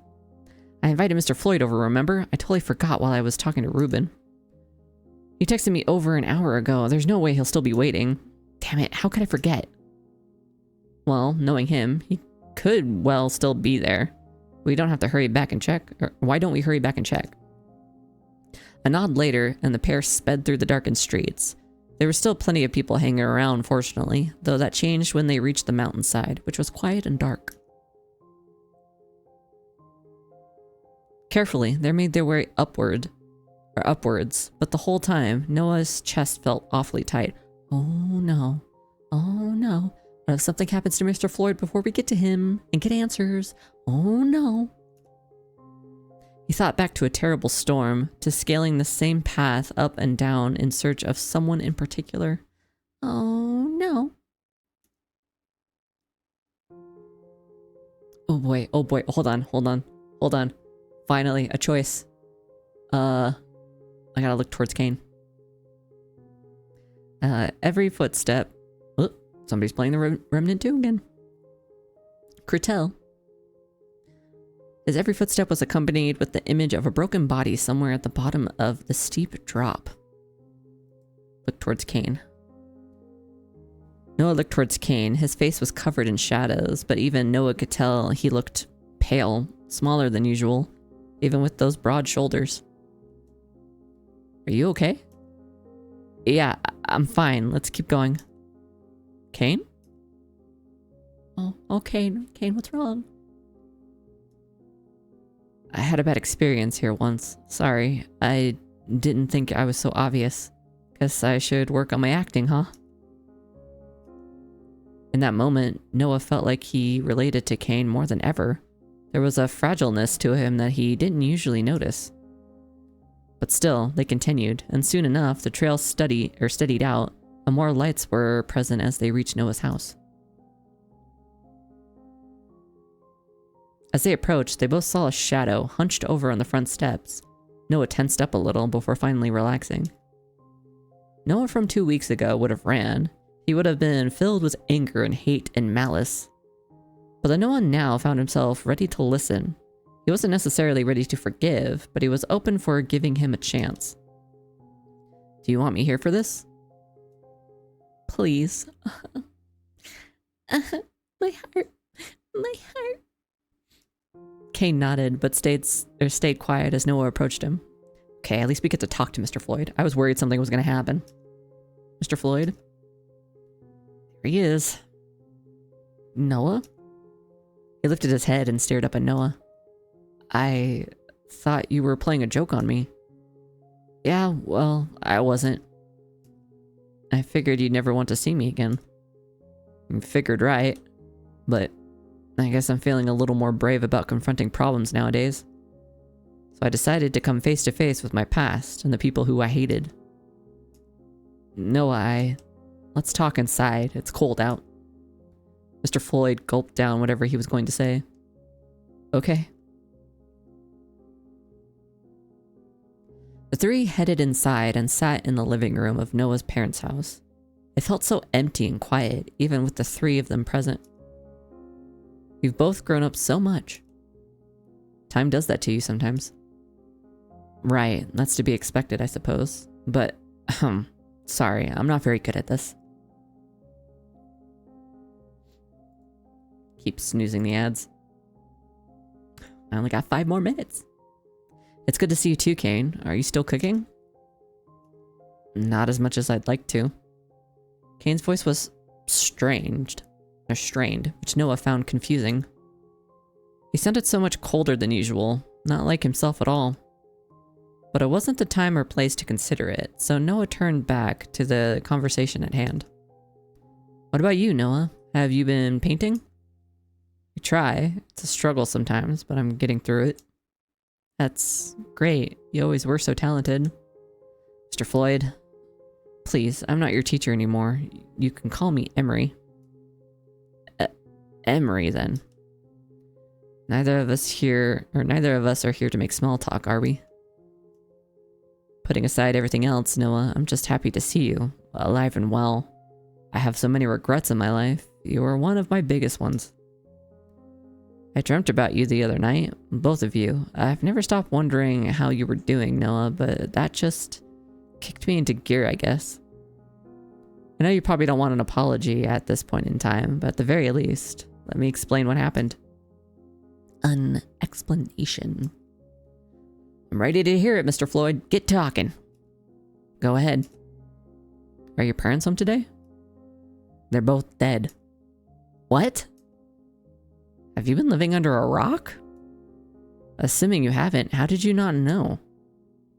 I invited Mr. Floyd over, remember? I totally forgot while I was talking to Ruben. He texted me over an hour ago. There's no way he'll still be waiting. Damn it, how could I forget? Well, knowing him, he could well still be there. We don't have to hurry back and check. Or why don't we hurry back and check? A nod later, and the pair sped through the darkened streets. There were still plenty of people hanging around, fortunately, though that changed when they reached the mountainside, which was quiet and dark. Carefully, they made their way upwards, but the whole time, Noah's chest felt awfully tight. Oh no. Oh no. What if something happens to Mr. Floyd before we get to him and get answers? Oh no. He thought back to a terrible storm, to scaling the same path up and down in search of someone in particular. Oh no. Oh boy, hold on. Finally, a choice. I gotta look towards Kaine. Every footstep... Oh, somebody's playing the Remnant 2 again. Cretel. His every footstep was accompanied with the image of a broken body somewhere at the bottom of the steep drop. Look towards Kaine. Noah looked towards Kaine. His face was covered in shadows, but even Noah could tell he looked pale, smaller than usual, even with those broad shoulders. Are you okay? Yeah, I'm fine. Let's keep going. Kaine? Oh, Kaine, what's wrong? I had a bad experience here once. Sorry, I didn't think I was so obvious. Guess I should work on my acting, huh? In that moment, Noah felt like he related to Kaine more than ever. There was a fragileness to him that he didn't usually notice. But still, they continued, and soon enough, the trail steadied out, and more lights were present as they reached Noah's house. As they approached, they both saw a shadow hunched over on the front steps. Noah tensed up a little before finally relaxing. Noah from 2 weeks ago would have ran. He would have been filled with anger and hate and malice. But the Noah now found himself ready to listen. He wasn't necessarily ready to forgive, but he was open for giving him a chance. Do you want me here for this? Please. My heart. Kaine nodded, but stayed quiet as Noah approached him. Okay, at least we get to talk to Mr. Floyd. I was worried something was going to happen. Mr. Floyd? There he is. Noah? He lifted his head and stared up at Noah. I thought you were playing a joke on me. Yeah, well, I wasn't. I figured you'd never want to see me again. You figured right, but I guess I'm feeling a little more brave about confronting problems nowadays. So I decided to come face to face with my past and the people who I hated. Noah, let's talk inside. It's cold out. Mr. Floyd gulped down whatever he was going to say. Okay. The three headed inside and sat in the living room of Noah's parents' house. It felt so empty and quiet, even with the three of them present. You've both grown up so much. Time does that to you sometimes. Right, that's to be expected, I suppose. But, sorry, I'm not very good at this. Keep snoozing the ads. I only got 5 more minutes. It's good to see you too, Kaine. Are you still cooking? Not as much as I'd like to. Kaine's voice was strained, which Noah found confusing. He sounded so much colder than usual, not like himself at all. But it wasn't the time or place to consider it, so Noah turned back to the conversation at hand. What about you, Noah? Have you been painting? I try. It's a struggle sometimes, but I'm getting through it. That's great. You always were so talented. Mr. Floyd, please, I'm not your teacher anymore. You can call me Emery. Emery, then. Neither of us are here to make small talk, are we? Putting aside everything else, Noah, I'm just happy to see you, alive and well. I have so many regrets in my life. You are one of my biggest ones. I dreamt about you the other night, both of you. I've never stopped wondering how you were doing, Noah, but that just kicked me into gear, I guess. I know you probably don't want an apology at this point in time, but at the very least, let me explain what happened. An explanation. I'm ready to hear it, Mr. Floyd. Get talking. Go ahead. Are your parents home today? They're both dead. What? Have you been living under a rock? Assuming you haven't, how did you not know?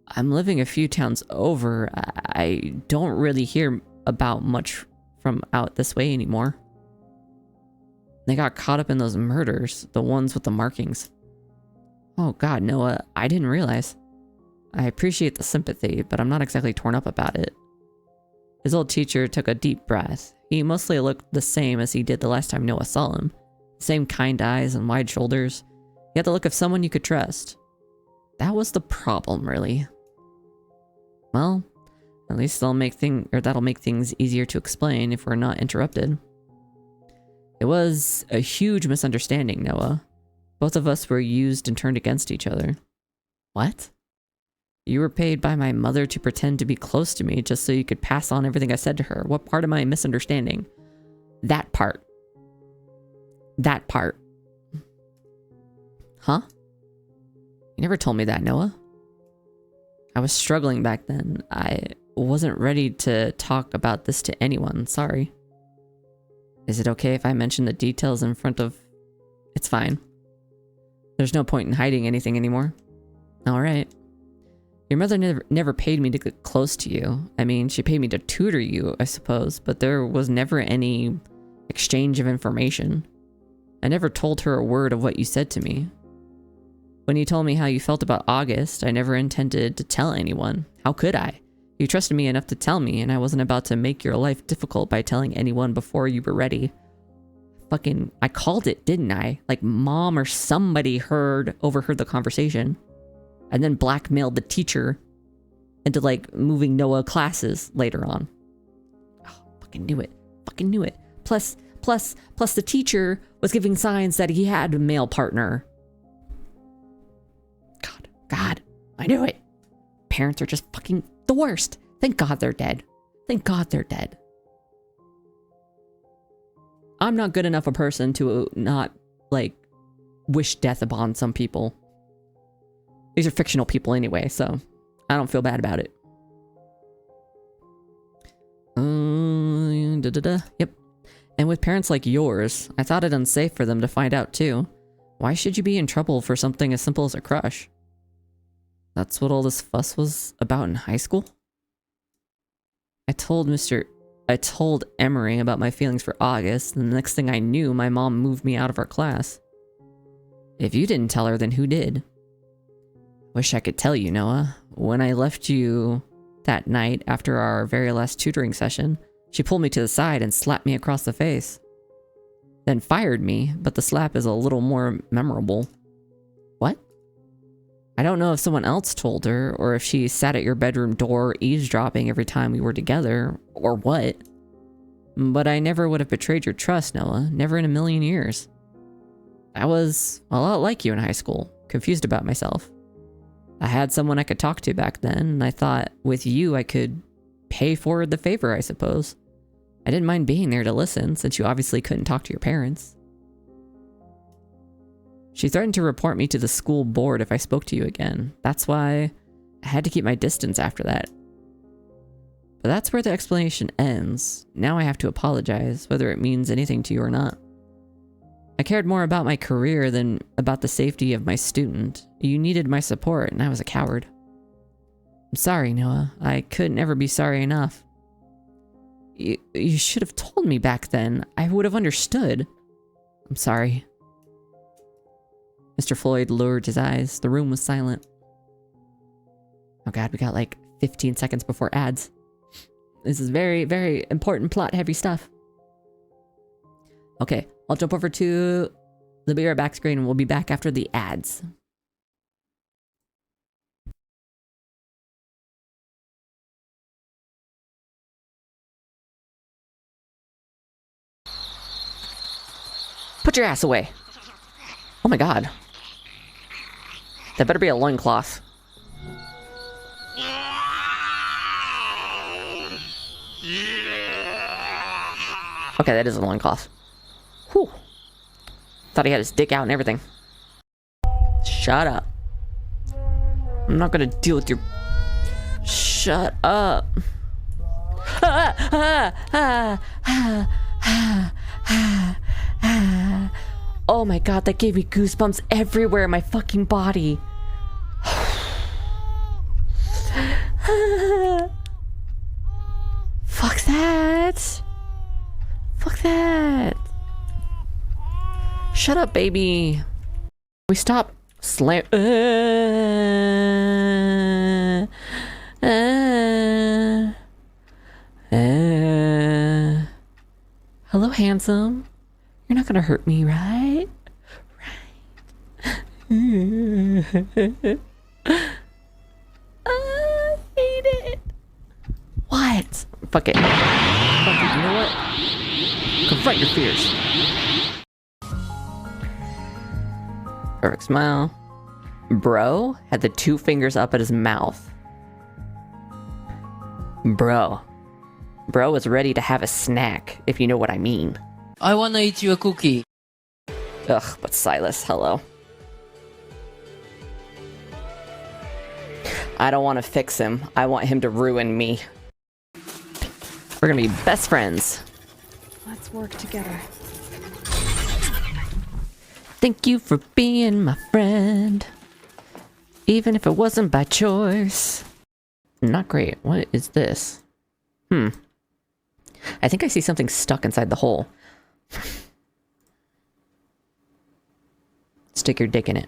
I'm living a few towns over. I don't really hear about much from out this way anymore. They got caught up in those murders, the ones with the markings. Oh god, Noah, I didn't realize. I appreciate the sympathy, but I'm not exactly torn up about it. His old teacher took a deep breath. He mostly looked the same as he did the last time Noah saw him. Same kind eyes and wide shoulders. He had the look of someone you could trust. That was the problem, really. Well, at least that'll make things easier to explain if we're not interrupted. It was a huge misunderstanding, Noah. Both of us were used and turned against each other. What? You were paid by my mother to pretend to be close to me just so you could pass on everything I said to her. What part am I misunderstanding? That part. That part. Huh? You never told me that, Noah. I was struggling back then. I wasn't ready to talk about this to anyone. Sorry. Is it okay if I mention the details in front of... It's fine. There's no point in hiding anything anymore. Alright. Your mother never paid me to get close to you. I mean, she paid me to tutor you, I suppose, but there was never any exchange of information. I never told her a word of what you said to me. When you told me how you felt about August, I never intended to tell anyone. How could I? You trusted me enough to tell me, and I wasn't about to make your life difficult by telling anyone before you were ready. I called it, didn't I? Like mom or somebody overheard the conversation. And then blackmailed the teacher into like moving Noah classes later on. Oh, fucking knew it. Fucking knew it. Plus the teacher was giving signs that he had a male partner. God, I knew it. Parents are just fucking the worst. Thank God they're dead. Thank God they're dead. I'm not good enough a person to not, like, wish death upon some people. These are fictional people anyway, so I don't feel bad about it. Yep. And with parents like yours, I thought it unsafe for them to find out too. Why should you be in trouble for something as simple as a crush? That's what all this fuss was about in high school? I told Emery about my feelings for August, and the next thing I knew, my mom moved me out of our class. If you didn't tell her, then who did? Wish I could tell you, Noah. When I left you that night after our very last tutoring session, she pulled me to the side and slapped me across the face. Then fired me, but the slap is a little more memorable. What? I don't know if someone else told her, or if she sat at your bedroom door eavesdropping every time we were together, or what. But I never would have betrayed your trust, Noah. Never in a million years. I was a lot like you in high school, confused about myself. I had someone I could talk to back then, and I thought with you I could pay forward the favor, I suppose. I didn't mind being there to listen, since you obviously couldn't talk to your parents. She threatened to report me to the school board if I spoke to you again. That's why I had to keep my distance after that. But that's where the explanation ends. Now I have to apologize, whether it means anything to you or not. I cared more about my career than about the safety of my student. You needed my support, and I was a coward. I'm sorry, Noah. I couldn't ever be sorry enough. You should have told me back then. I would have understood. I'm sorry. Mr. Floyd lowered his eyes. The room was silent. Oh god, we got like 15 seconds before ads. This is very, very important plot-heavy stuff. Okay, I'll jump over to the BRB Screen and we'll be back after the ads. Put your ass away. Oh my god. That better be a loincloth. Okay, that is a loincloth. Whew. Thought he had his dick out and everything. Shut up. I'm not gonna deal with your... Shut up. Oh my god, that gave me goosebumps everywhere in my fucking body. Fuck that. Fuck that. Shut up, baby. We stop slam. Hello, handsome. You're not gonna hurt me, right? Right. I hate it. What? Fuck it. Fuck it. You know what? Confront your fears. Perfect smile. Bro had the 2 fingers up at his mouth. Bro was ready to have a snack, if you know what I mean. I wanna eat you a cookie. Ugh, but Silas, hello. I don't want to fix him. I want him to ruin me. We're gonna be best friends. Let's work together. Thank you for being my friend. Even if it wasn't by choice. Not great. What is this? I think I see something stuck inside the hole. Stick your dick in it.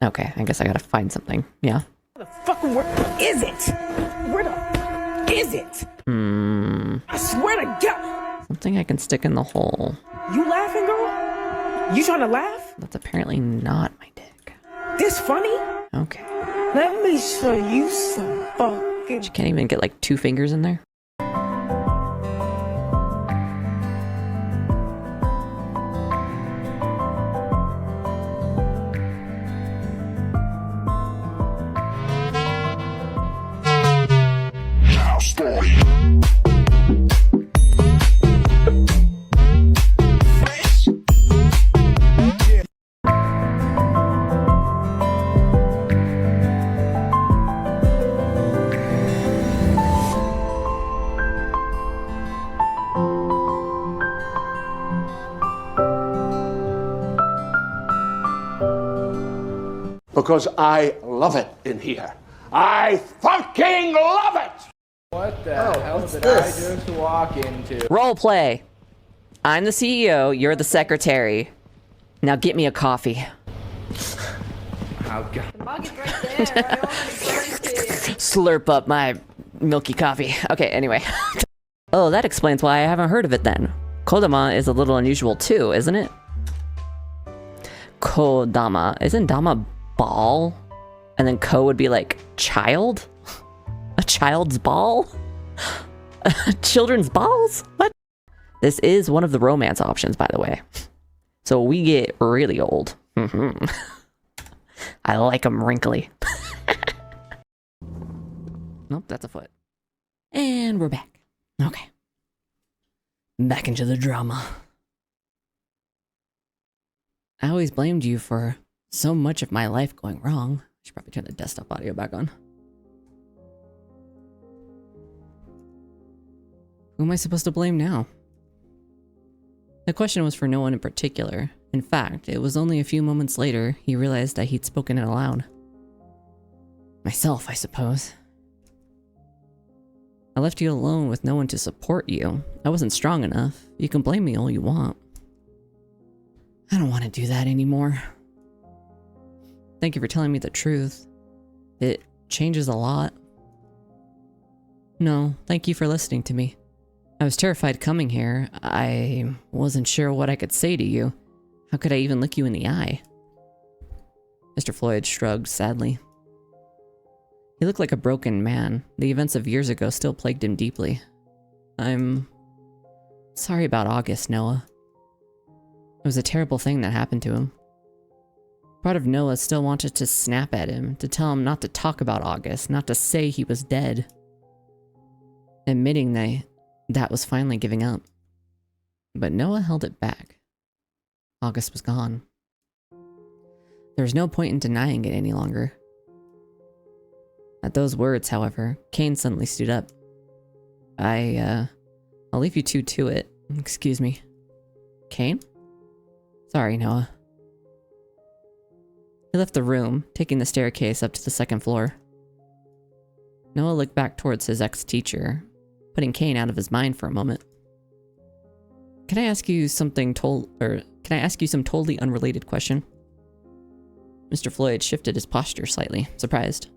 Okay, I guess I gotta find something. Yeah. Where the fucking word is it? Where the is it? I swear to God. Something I can stick in the hole. You laughing, girl? You trying to laugh? That's apparently not my dick. This funny? Okay. Let me show you some fucking. You can't even get like 2 fingers in there? Because I love it in here. I fucking love it! What the hell did I just walk into? Role play. I'm the CEO, you're the secretary. Now get me a coffee. Oh god. Slurp up my milky coffee. Okay, anyway. Oh, that explains why I haven't heard of it then. Kodama is a little unusual too, isn't it? Kodama. Isn't Dama ball? And then Ko would be like child? A child's ball? Children's balls? What? This is one of the romance options, by the way. So we get really old. I like them wrinkly. Nope, that's a foot. And we're back. Okay. Back into the drama. I always blamed you for so much of my life going wrong. I should probably turn the desktop audio back on. Who am I supposed to blame now? The question was for no one in particular. In fact, it was only a few moments later he realized that he'd spoken it aloud. Myself, I suppose. I left you alone with no one to support you. I wasn't strong enough. You can blame me all you want. I don't want to do that anymore. Thank you for telling me the truth. It changes a lot. No, thank you for listening to me. I was terrified coming here. I wasn't sure what I could say to you. How could I even look you in the eye? Mr. Floyd shrugged sadly. He looked like a broken man. The events of years ago still plagued him deeply. I'm sorry about August, Noah. It was a terrible thing that happened to him. Part of Noah still wanted to snap at him, to tell him not to talk about August, not to say he was dead. Admitting that was finally giving up. But Noah held it back. August was gone. There's no point in denying it any longer. At those words, however, Kaine suddenly stood up. I'll leave you two to it. Excuse me. Kaine? Sorry, Noah. He left the room, taking the staircase up to the second floor. Noah looked back towards his ex-teacher, putting Kaine out of his mind for a moment. Can I ask you some totally unrelated question? Mr. Floyd shifted his posture slightly, surprised.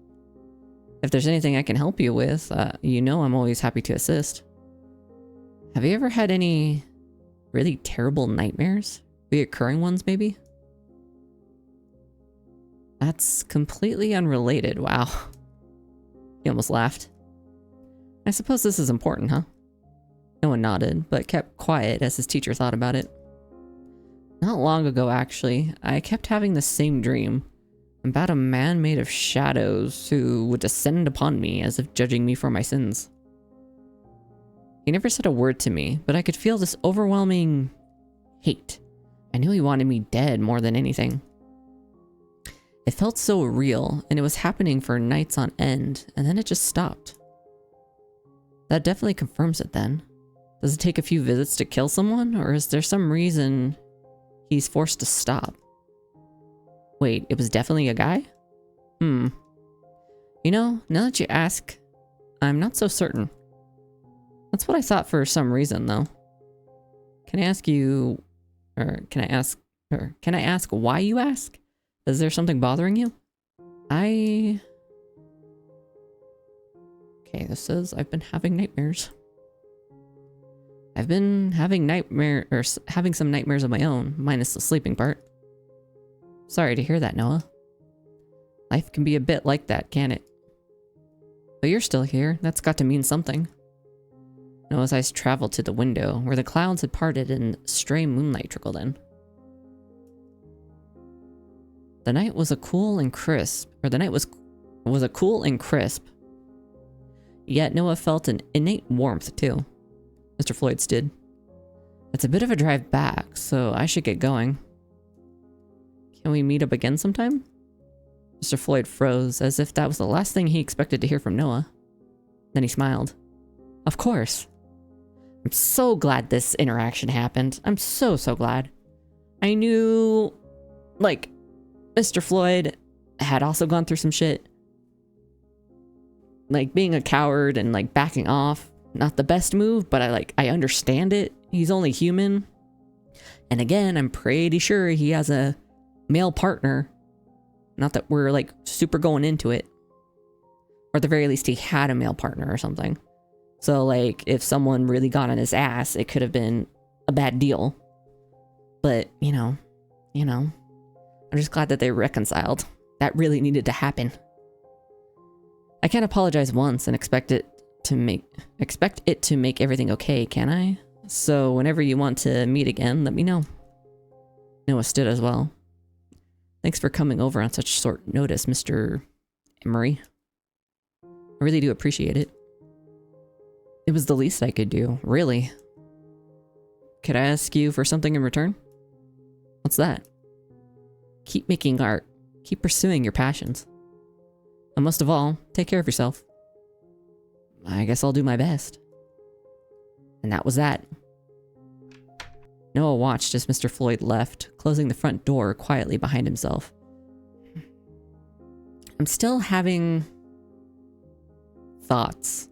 If there's anything I can help you with, you know I'm always happy to assist. Have you ever had any really terrible nightmares? Reoccurring ones, maybe? That's completely unrelated, wow. He almost laughed. I suppose this is important, huh? Noah nodded, but kept quiet as his teacher thought about it. Not long ago, actually, I kept having the same dream about a man made of shadows who would descend upon me as if judging me for my sins. He never said a word to me, but I could feel this overwhelming hate. I knew he wanted me dead more than anything. It felt so real, and it was happening for nights on end, and then it just stopped. That definitely confirms it then. Does it take a few visits to kill someone, or is there some reason he's forced to stop? Wait, it was definitely a guy? You know, now that you ask, I'm not so certain. That's what I thought for some reason, though. Can I ask why you ask? Is there something bothering you? Okay, this says I've been having nightmares. I've been having having some nightmares of my own, minus the sleeping part. Sorry to hear that, Noah. Life can be a bit like that, can't it? But you're still here. That's got to mean something. Noah's eyes traveled to the window, where the clouds had parted and stray moonlight trickled in. The night was cool and crisp. Yet Noah felt an innate warmth, too. Mr. Floyd's did. It's a bit of a drive back, so I should get going. Can we meet up again sometime? Mr. Floyd froze, as if that was the last thing he expected to hear from Noah. Then he smiled. Of course. I'm so glad this interaction happened. I'm so glad. I knew, like, Mr. Floyd had also gone through some shit. Like, being a coward and, like, backing off. Not the best move, but I understand it. He's only human. And again, I'm pretty sure he has a male partner. Not that we're, like, super going into it. Or at the very least, he had a male partner or something. So, like, if someone really got on his ass, it could have been a bad deal. But, you know, I'm just glad that they reconciled. That really needed to happen. I can't apologize once and expect it to make everything okay, can I? So whenever you want to meet again, let me know. Noah stood as well. Thanks for coming over on such short notice, Mr. Emery. I really do appreciate it. It was the least I could do, really. Could I ask you for something in return? What's that? Keep making art. Keep pursuing your passions. And most of all, take care of yourself. I guess I'll do my best. And that was that. Noah watched as Mr. Floyd left, closing the front door quietly behind himself. I'm still having thoughts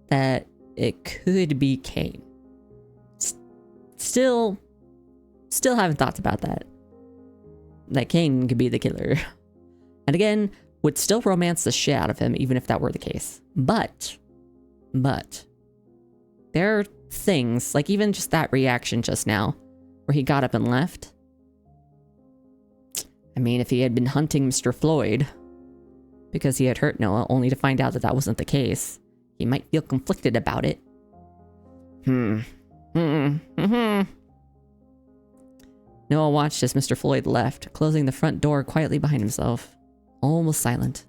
that it could be Kaine. Still having thoughts about that. That Kaine could be the killer. And again, would still romance the shit out of him even if that were the case. But there are things, like even just that reaction just now, where he got up and left. I mean, if he had been hunting Mr. Floyd because he had hurt Noah only to find out that that wasn't the case, he might feel conflicted about it. Noah watched as Mr. Floyd left, closing the front door quietly behind himself, almost silent.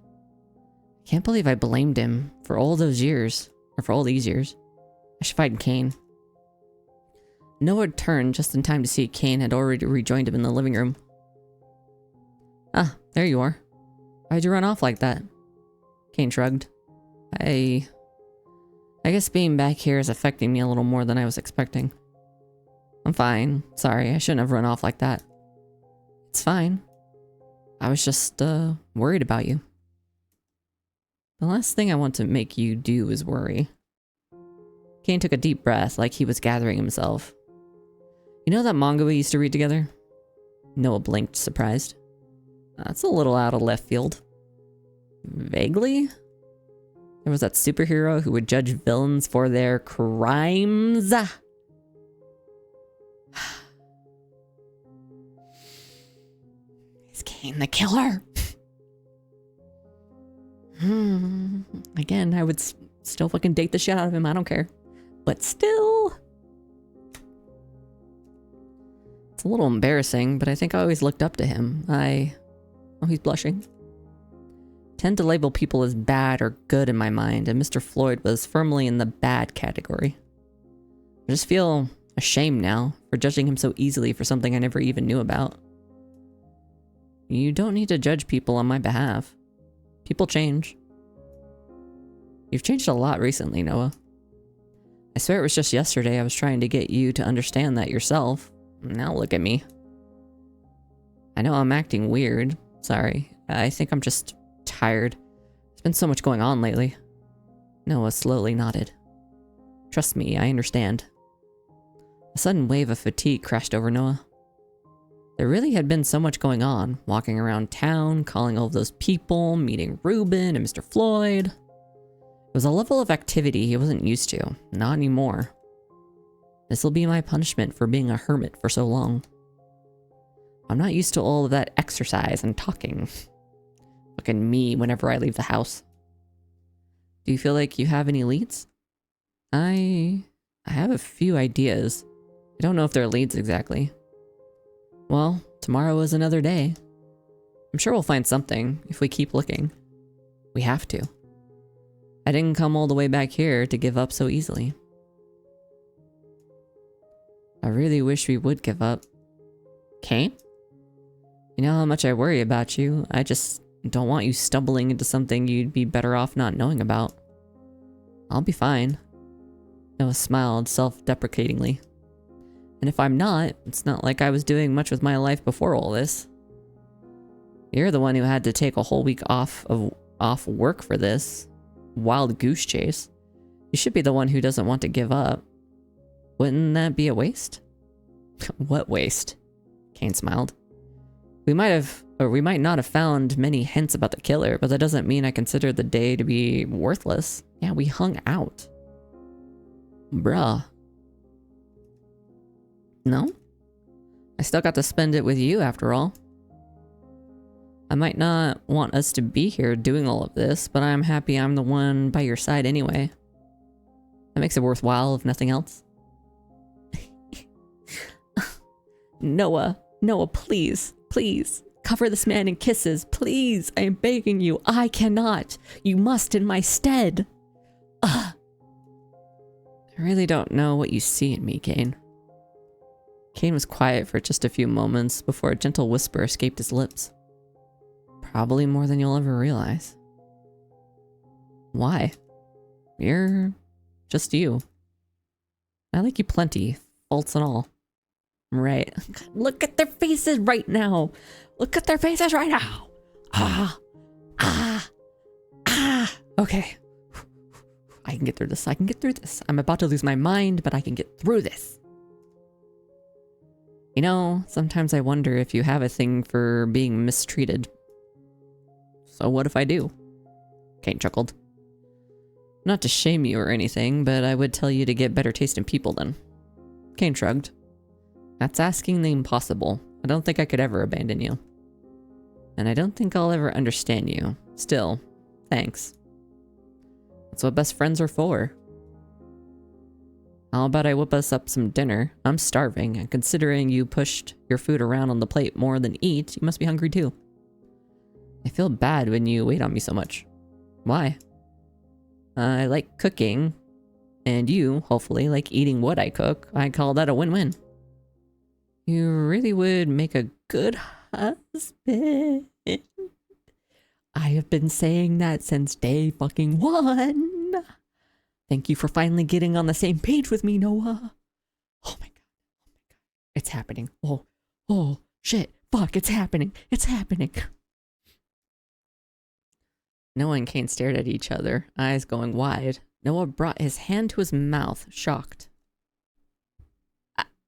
Can't believe I blamed him for all those years, or for all these years. I should find Kaine. Noah turned just in time to see Kaine had already rejoined him in the living room. Ah, there you are. Why'd you run off like that? Kaine shrugged. I guess being back here is affecting me a little more than I was expecting. I'm fine. Sorry, I shouldn't have run off like that. It's fine. I was just, worried about you. The last thing I want to make you do is worry. Kaine took a deep breath, like he was gathering himself. You know that manga we used to read together? Noah blinked, surprised. That's a little out of left field. Vaguely? There was that superhero who would judge villains for their crimes. Is Kaine the killer? Again, I would still fucking date the shit out of him. I don't care. But still. It's a little embarrassing, but I think I always looked up to him. Oh, he's blushing. Tend to label people as bad or good in my mind, and Mr. Floyd was firmly in the bad category. I just feel ashamed now for judging him so easily for something I never even knew about. You don't need to judge people on my behalf. People change. You've changed a lot recently, Noah. I swear it was just yesterday I was trying to get you to understand that yourself. Now look at me. I know I'm acting weird. Sorry. I think I'm just tired. There's been so much going on lately. Noah slowly nodded. Trust me, I understand. A sudden wave of fatigue crashed over Noah. There really had been so much going on, walking around town, calling all of those people, meeting Ruben and Mr. Floyd. It was a level of activity he wasn't used to, not anymore. This'll be my punishment for being a hermit for so long. I'm not used to all of that exercise and talking. Look at me whenever I leave the house. Do you feel like you have any leads? I have a few ideas. I don't know if they're leads exactly. Well, tomorrow is another day. I'm sure we'll find something if we keep looking. We have to. I didn't come all the way back here to give up so easily. I really wish we would give up. Kaine? You know how much I worry about you. I just don't want you stumbling into something you'd be better off not knowing about. I'll be fine. Noah smiled self-deprecatingly. And if I'm not, it's not like I was doing much with my life before all this. You're the one who had to take a whole week off work for this wild goose chase. You should be the one who doesn't want to give up. Wouldn't that be a waste? What waste? Kaine smiled. We might not have found many hints about the killer, but that doesn't mean I consider the day to be worthless. Yeah, we hung out. Bruh. No? I still got to spend it with you after all. I might not want us to be here doing all of this, but I'm happy I'm the one by your side anyway. That makes it worthwhile, if nothing else. Noah, please, please, cover this man in kisses, please, I am begging you, I cannot, you must in my stead. Ugh. I really don't know what you see in me, Kaine. Kaine was quiet for just a few moments before a gentle whisper escaped his lips. Probably more than you'll ever realize. Why? You're just you. I like you plenty, faults and all. Right. Look at their faces right now. Look at their faces right now. Okay. I can get through this. I can get through this. I'm about to lose my mind, but I can get through this. You know, sometimes I wonder if you have a thing for being mistreated. So what if I do? Kaine chuckled. Not to shame you or anything, but I would tell you to get better taste in people then. Kaine shrugged. That's asking the impossible. I don't think I could ever abandon you. And I don't think I'll ever understand you. Still, thanks. That's what best friends are for. How about I whip us up some dinner? I'm starving, and considering you pushed your food around on the plate more than eat, you must be hungry too. I feel bad when you wait on me so much. Why? I like cooking, and you, hopefully, like eating what I cook. I call that a win-win. You really would make a good husband. I have been saying that since day fucking one. Thank you for finally getting on the same page with me, Noah. Oh my god. Oh my god. It's happening. Oh, shit. Fuck, it's happening. It's happening. Noah and Kaine stared at each other, eyes going wide. Noah brought his hand to his mouth, shocked.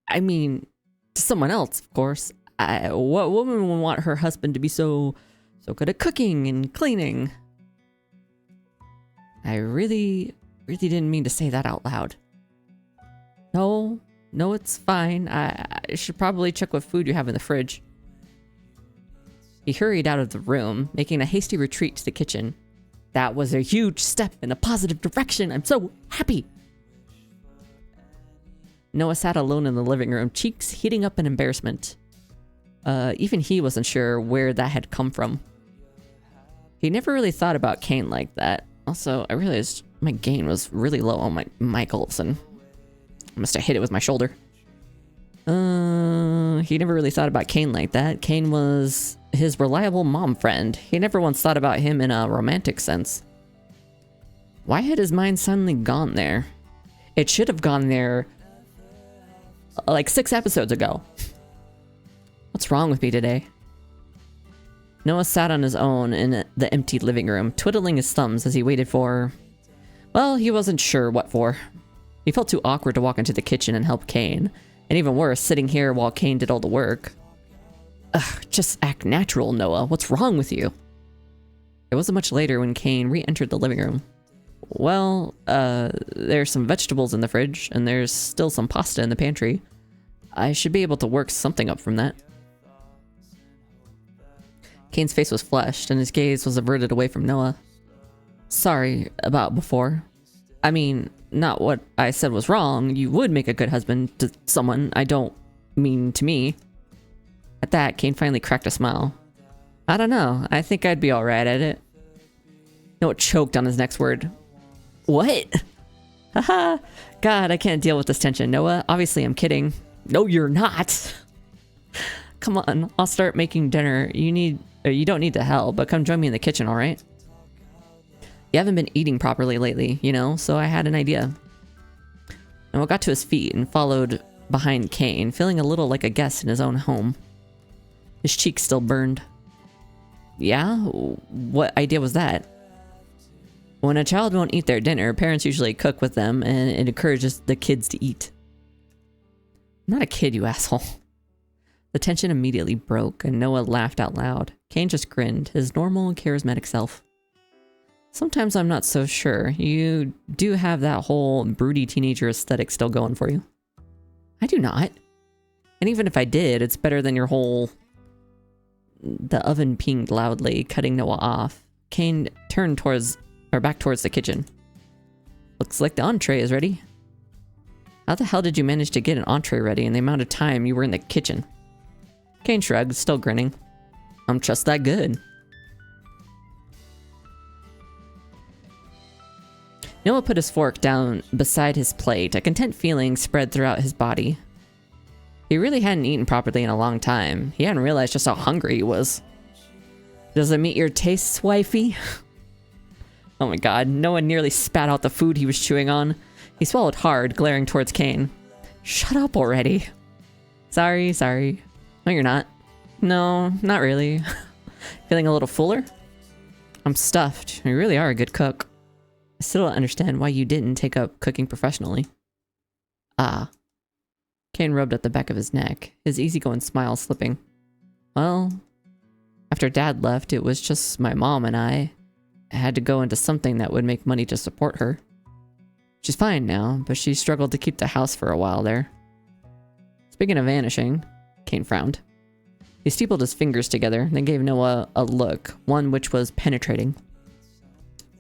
I mean, to someone else, of course. What woman would want her husband to be so good at cooking and cleaning? I really didn't mean to say that out loud. No, it's fine. I should probably check what food you have in the fridge. He hurried out of the room, making a hasty retreat to the kitchen. That was a huge step in a positive direction. I'm so happy. Noah sat alone in the living room, cheeks heating up in embarrassment. Even he wasn't sure where that had come from. He never really thought about Kaine like that. Also, I realized my gain was really low on my Michaels, and I must have hit it with my shoulder. He never really thought about Kaine like that. Kaine was his reliable mom friend. He never once thought about him in a romantic sense. Why had his mind suddenly gone there? It should have gone there like 6 episodes ago. What's wrong with me today? Noah sat on his own in the empty living room, twiddling his thumbs as he waited for... Well, he wasn't sure what for. He felt too awkward to walk into the kitchen and help Kaine. And even worse, sitting here while Kaine did all the work. Ugh, just act natural, Noah. What's wrong with you? It wasn't much later when Kaine re-entered the living room. Well, there's some vegetables in the fridge, and there's still some pasta in the pantry. I should be able to work something up from that. Kaine's face was flushed, and his gaze was averted away from Noah. Sorry about before. I mean, not what I said was wrong. You would make a good husband to someone. I don't mean to me. At that, Kaine finally cracked a smile. I don't know. I think I'd be alright at it. Noah choked on his next word. What? Haha. God, I can't deal with this tension, Noah. Obviously, I'm kidding. No, you're not. Come on, I'll start making dinner. You don't need to help, but come join me in the kitchen, alright? You haven't been eating properly lately, you know, so I had an idea. Noah got to his feet and followed behind Kaine, feeling a little like a guest in his own home. His cheeks still burned. Yeah? What idea was that? When a child won't eat their dinner, parents usually cook with them, and it encourages the kids to eat. I'm not a kid, you asshole. The tension immediately broke, and Noah laughed out loud. Kaine just grinned, his normal, charismatic self. Sometimes I'm not so sure. You do have that whole broody teenager aesthetic still going for you. I do not. And even if I did, it's better than your whole... The oven pinged loudly, cutting Noah off. Kaine turned back towards the kitchen. Looks like the entree is ready. How the hell did you manage to get an entree ready in the amount of time you were in the kitchen? Kaine shrugged, still grinning. I'm just that good. Noah put his fork down beside his plate, a content feeling spread throughout his body. He really hadn't eaten properly in a long time. He hadn't realized just how hungry he was. Does it meet your tastes, wifey? Oh my god, Noah nearly spat out the food he was chewing on. He swallowed hard, glaring towards Kaine. Shut up already. Sorry. No, you're not. No, not really. Feeling a little fuller? I'm stuffed. You really are a good cook. I still don't understand why you didn't take up cooking professionally. Ah. Kaine rubbed at the back of his neck, his easygoing smile slipping. Well, after Dad left, it was just my mom and I had to go into something that would make money to support her. She's fine now, but she struggled to keep the house for a while there. Speaking of vanishing, Kaine frowned. He steepled his fingers together, then gave Noah a look, one which was penetrating.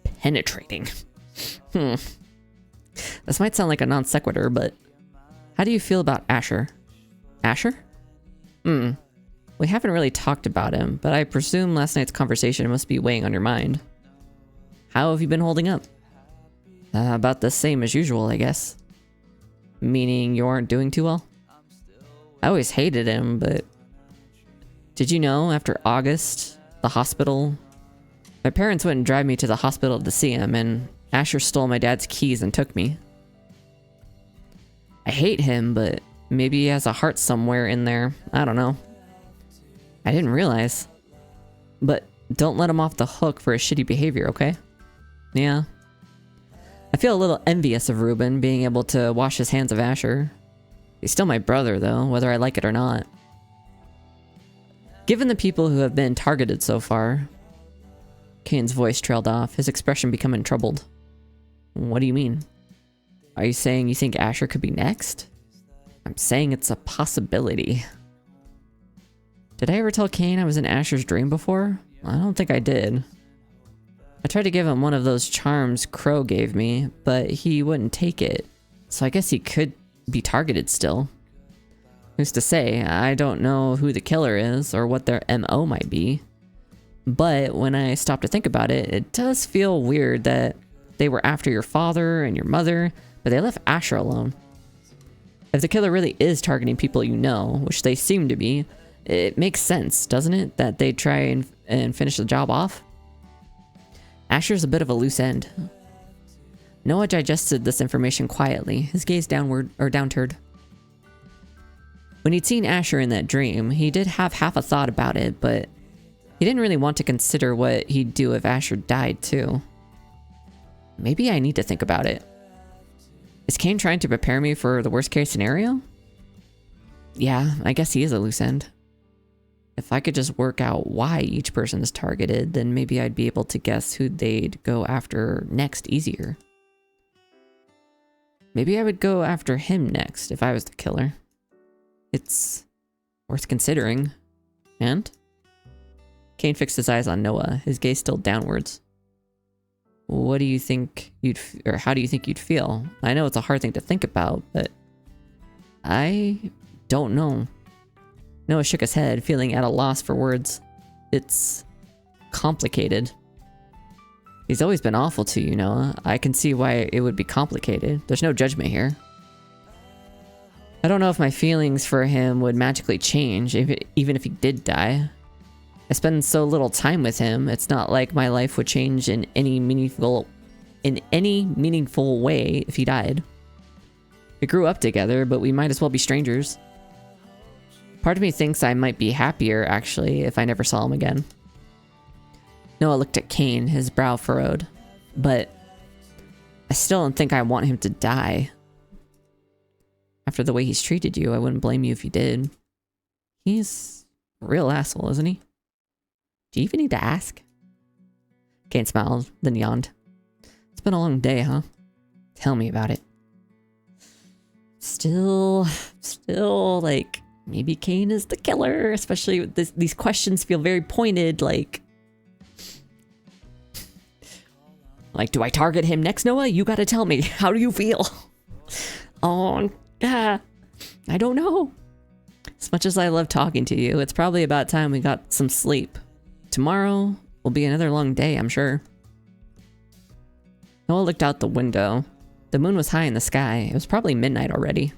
Penetrating? This might sound like a non sequitur, but how do you feel about Asher? Asher? We haven't really talked about him, but I presume last night's conversation must be weighing on your mind. How have you been holding up? About the same as usual, I guess. Meaning you aren't doing too well? I always hated him, but... Did you know, after August, the hospital. My parents wouldn't drive me to the hospital to see him, and Asher stole my dad's keys and took me. I hate him, but maybe he has a heart somewhere in there. I don't know. I didn't realize. But don't let him off the hook for his shitty behavior, okay? Yeah. I feel a little envious of Ruben being able to wash his hands of Asher. He's still my brother, though, whether I like it or not. Given the people who have been targeted so far... Kaine's voice trailed off, his expression becoming troubled. What do you mean? Are you saying you think Asher could be next? I'm saying it's a possibility. Did I ever tell Kaine I was in Asher's dream before? I don't think I did. I tried to give him one of those charms Crow gave me, but he wouldn't take it. So I guess he could be targeted still. Who's to say? I don't know who the killer is or what their MO might be. But when I stop to think about it, it does feel weird that they were after your father and your mother, but they left Asher alone. If the killer really is targeting people you know, which they seem to be, it makes sense, doesn't it, that they'd try and finish the job off? Asher's a bit of a loose end. Noah digested this information quietly, his gaze downturned. When he'd seen Asher in that dream, he did have half a thought about it, but he didn't really want to consider what he'd do if Asher died, too. Maybe I need to think about it. Is Kaine trying to prepare me for the worst case scenario? Yeah, I guess he is a loose end. If I could just work out why each person is targeted, then maybe I'd be able to guess who they'd go after next easier. Maybe I would go after him next if I was the killer. It's worth considering. And? Kaine fixed his eyes on Noah, his gaze still downwards. What do you think how do you think you'd feel? I know it's a hard thing to think about, but I don't know. Noah shook his head, feeling at a loss for words. It's complicated. He's always been awful to you, Noah. I can see why it would be complicated. There's no judgment here. I don't know if my feelings for him would magically change, even if he did die. I spend so little time with him, it's not like my life would change in any meaningful way if he died. We grew up together, but we might as well be strangers. Part of me thinks I might be happier, actually, if I never saw him again. Noah looked at Kaine, his brow furrowed. But I still don't think I want him to die. After the way he's treated you, I wouldn't blame you if he did. He's a real asshole, isn't he? Do you even need to ask? Kaine smiled, then yawned. It's been a long day, huh? Tell me about it. Still, like, maybe Kaine is the killer, especially with these questions feel very pointed, like, do I target him next, Noah? You gotta tell me. How do you feel? Oh, yeah. I don't know. As much as I love talking to you, it's probably about time we got some sleep. Tomorrow will be another long day, I'm sure. Noah looked out the window. The moon was high in the sky. It was probably midnight already.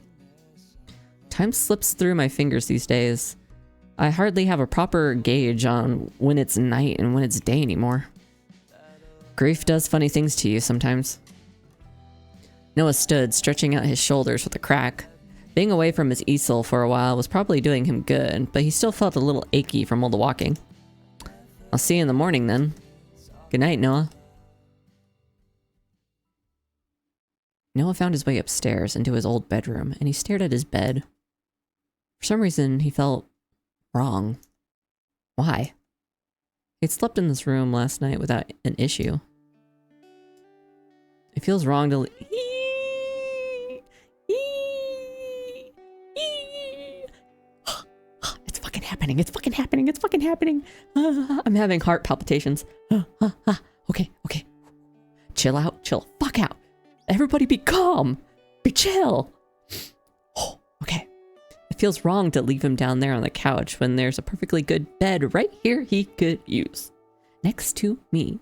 Time slips through my fingers these days. I hardly have a proper gauge on when it's night and when it's day anymore. Grief does funny things to you sometimes. Noah stood, stretching out his shoulders with a crack. Being away from his easel for a while was probably doing him good, but he still felt a little achy from all the walking. I'll see you in the morning then. Good night, Noah. Noah found his way upstairs into his old bedroom, and he stared at his bed. For some reason, he felt wrong. Why? He'd slept in this room last night without an issue. It feels wrong to... It's fucking happening. It's fucking happening. It's fucking happening. I'm having heart palpitations. Okay. Chill out. Chill fuck out. Everybody be calm. Be chill. Okay. It feels wrong to leave him down there on the couch when there's a perfectly good bed right here he could use. Next to me.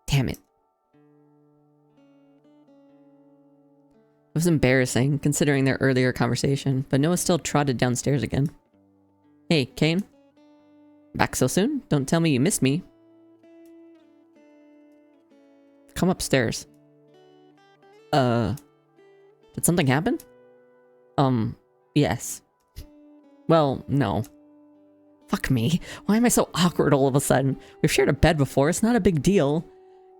Damn it. It was embarrassing, considering their earlier conversation, but Noah still trotted downstairs again. Hey, Kaine? Back so soon? Don't tell me you missed me. Come upstairs. Did something happen? Yes. Well, no. Fuck me. Why am I so awkward all of a sudden? We've shared a bed before. It's not a big deal.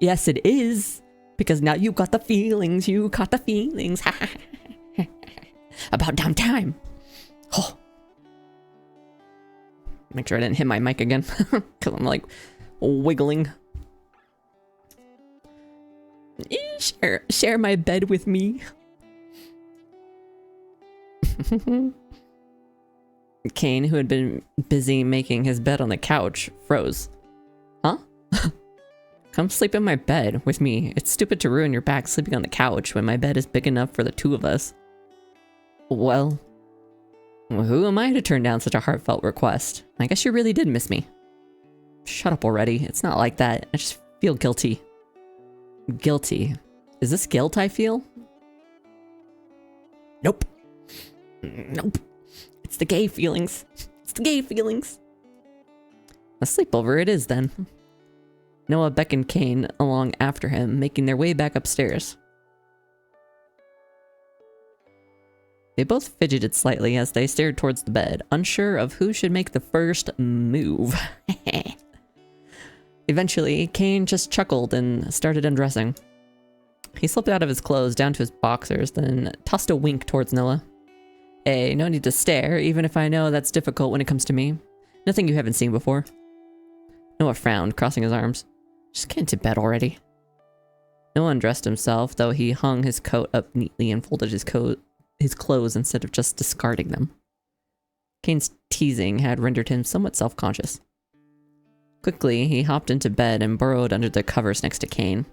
Yes, it is. Because now you got the feelings. You caught the feelings. About damn time. Oh. Make sure I didn't hit my mic again. Because I'm like wiggling. Share my bed with me. Kaine, who had been busy making his bed on the couch, froze. Huh? Come sleep in my bed with me. It's stupid to ruin your back sleeping on the couch when my bed is big enough for the two of us. Well, who am I to turn down such a heartfelt request? I guess you really did miss me. Shut up already. It's not like that. I just feel guilty. Guilty. Is this guilt I feel? Nope. Nope. It's the gay feelings. It's the gay feelings. A sleepover it is then. Noah beckoned Kaine along after him, making their way back upstairs. They both fidgeted slightly as they stared towards the bed, unsure of who should make the first move. Eventually, Kaine just chuckled and started undressing. He slipped out of his clothes down to his boxers, then tossed a wink towards Noah. Hey, no need to stare, even if I know that's difficult when it comes to me. Nothing you haven't seen before. Noah frowned, crossing his arms. Just get into bed already. Noah undressed himself, though he hung his coat up neatly and folded his clothes instead of just discarding them. Kaine's teasing had rendered him somewhat self-conscious. Quickly, he hopped into bed and burrowed under the covers next to Kaine.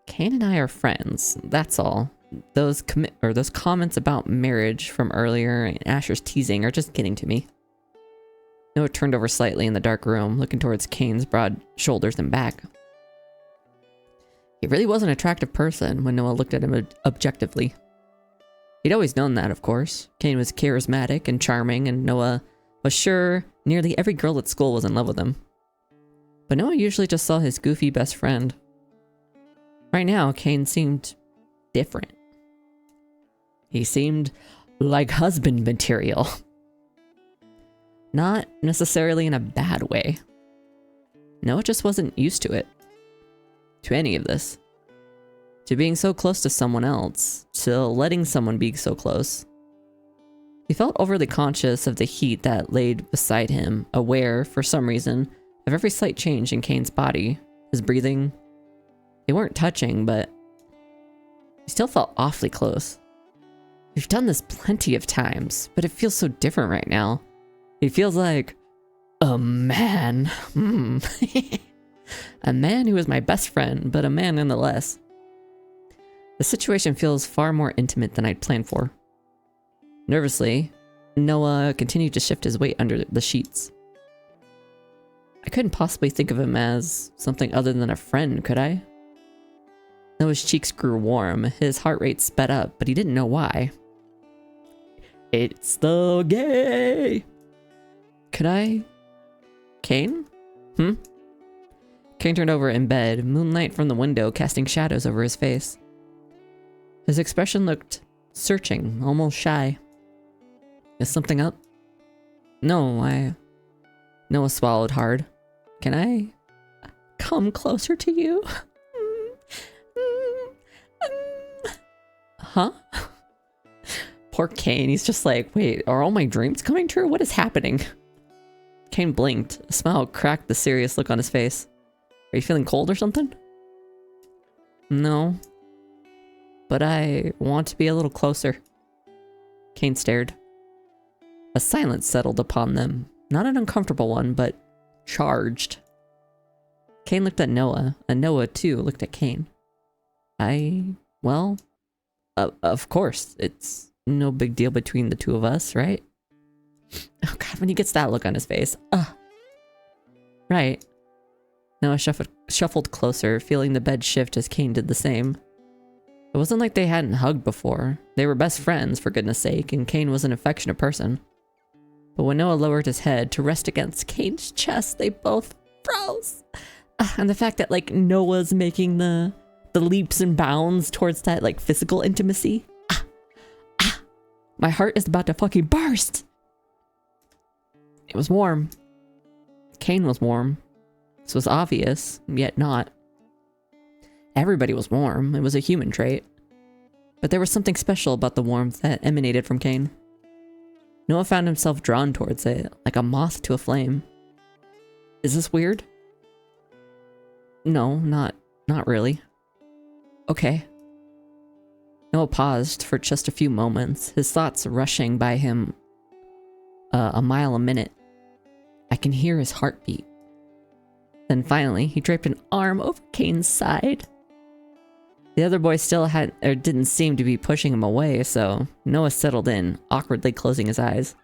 Kaine and I are friends, that's all. Those comments about marriage from earlier and Asher's teasing are just getting to me. Noah turned over slightly in the dark room, looking towards Kaine's broad shoulders and back. He really was an attractive person when Noah looked at him objectively. He'd always known that, of course. Kaine was charismatic and charming, and Noah was sure nearly every girl at school was in love with him. But Noah usually just saw his goofy best friend. Right now, Kaine seemed different. He seemed like husband material. Not necessarily in a bad way. Noah just wasn't used to it. To any of this. To being so close to someone else. To letting someone be so close. He felt overly conscious of the heat that laid beside him, aware, for some reason, of every slight change in Kaine's body, his breathing. They weren't touching, but he still felt awfully close. We've done this plenty of times, but it feels so different right now. He feels like a man. A man who is my best friend, but a man nonetheless. The situation feels far more intimate than I'd planned for. Nervously, Noah continued to shift his weight under the sheets. I couldn't possibly think of him as something other than a friend, could I? Noah's cheeks grew warm, his heart rate sped up, but he didn't know why. It's the gay! Could I? Kaine? Kaine turned over in bed, moonlight from the window casting shadows over his face. His expression looked searching, almost shy. Is something up? No, Noah swallowed hard. Can I come closer to you? Huh? Poor Kaine, he's just like, wait, are all my dreams coming true? What is happening? Kaine blinked. A smile cracked the serious look on his face. Are you feeling cold or something? No. But I want to be a little closer. Kaine stared. A silence settled upon them. Not an uncomfortable one, but charged. Kaine looked at Noah, and Noah, too, looked at Kaine. Well, of course, it's no big deal between the two of us, right? Oh god, when he gets that look on his face. Right. Noah shuffled closer, feeling the bed shift as Kaine did the same. It wasn't like they hadn't hugged before. They were best friends, for goodness sake, and Kaine was an affectionate person. But when Noah lowered his head to rest against Kaine's chest, they both froze. And the fact that like Noah's making the leaps and bounds towards that like physical intimacy. My heart is about to fucking burst. It was warm. Kaine was warm. This was obvious, yet not. Everybody was warm. It was a human trait. But there was something special about the warmth that emanated from Kaine. Noah found himself drawn towards it, like a moth to a flame. Is this weird? No, not really. Okay. Noah paused for just a few moments, his thoughts rushing by him a mile a minute. I can hear his heartbeat. Then finally, he draped an arm over Kaine's side. The other boy still didn't seem to be pushing him away, so Noah settled in, awkwardly closing his eyes.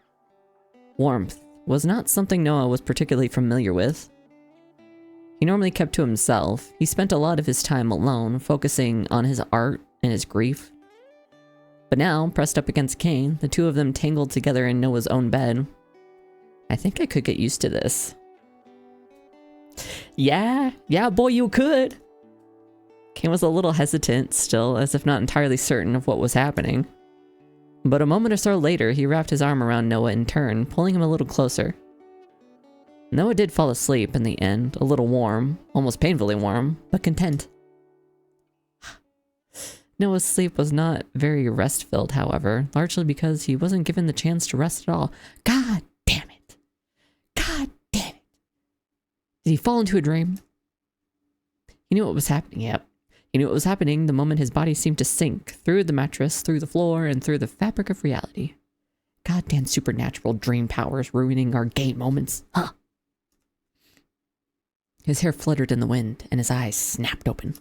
Warmth was not something Noah was particularly familiar with. He normally kept to himself. He spent a lot of his time alone, focusing on his art and his grief. But now, pressed up against Kaine, the two of them tangled together in Noah's own bed. I think I could get used to this. Yeah, boy, you could. Kaine was a little hesitant still, as if not entirely certain of what was happening. But a moment or so later, he wrapped his arm around Noah in turn, pulling him a little closer. Noah did fall asleep in the end, a little warm, almost painfully warm, but content. Noah's sleep was not very rest-filled, however, largely because he wasn't given the chance to rest at all. God damn it! God damn it! Did he fall into a dream? He knew what was happening, yep. He knew what was happening the moment his body seemed to sink through the mattress, through the floor, and through the fabric of reality. Goddamn supernatural dream powers ruining our gay moments, huh? His hair fluttered in the wind, and his eyes snapped open.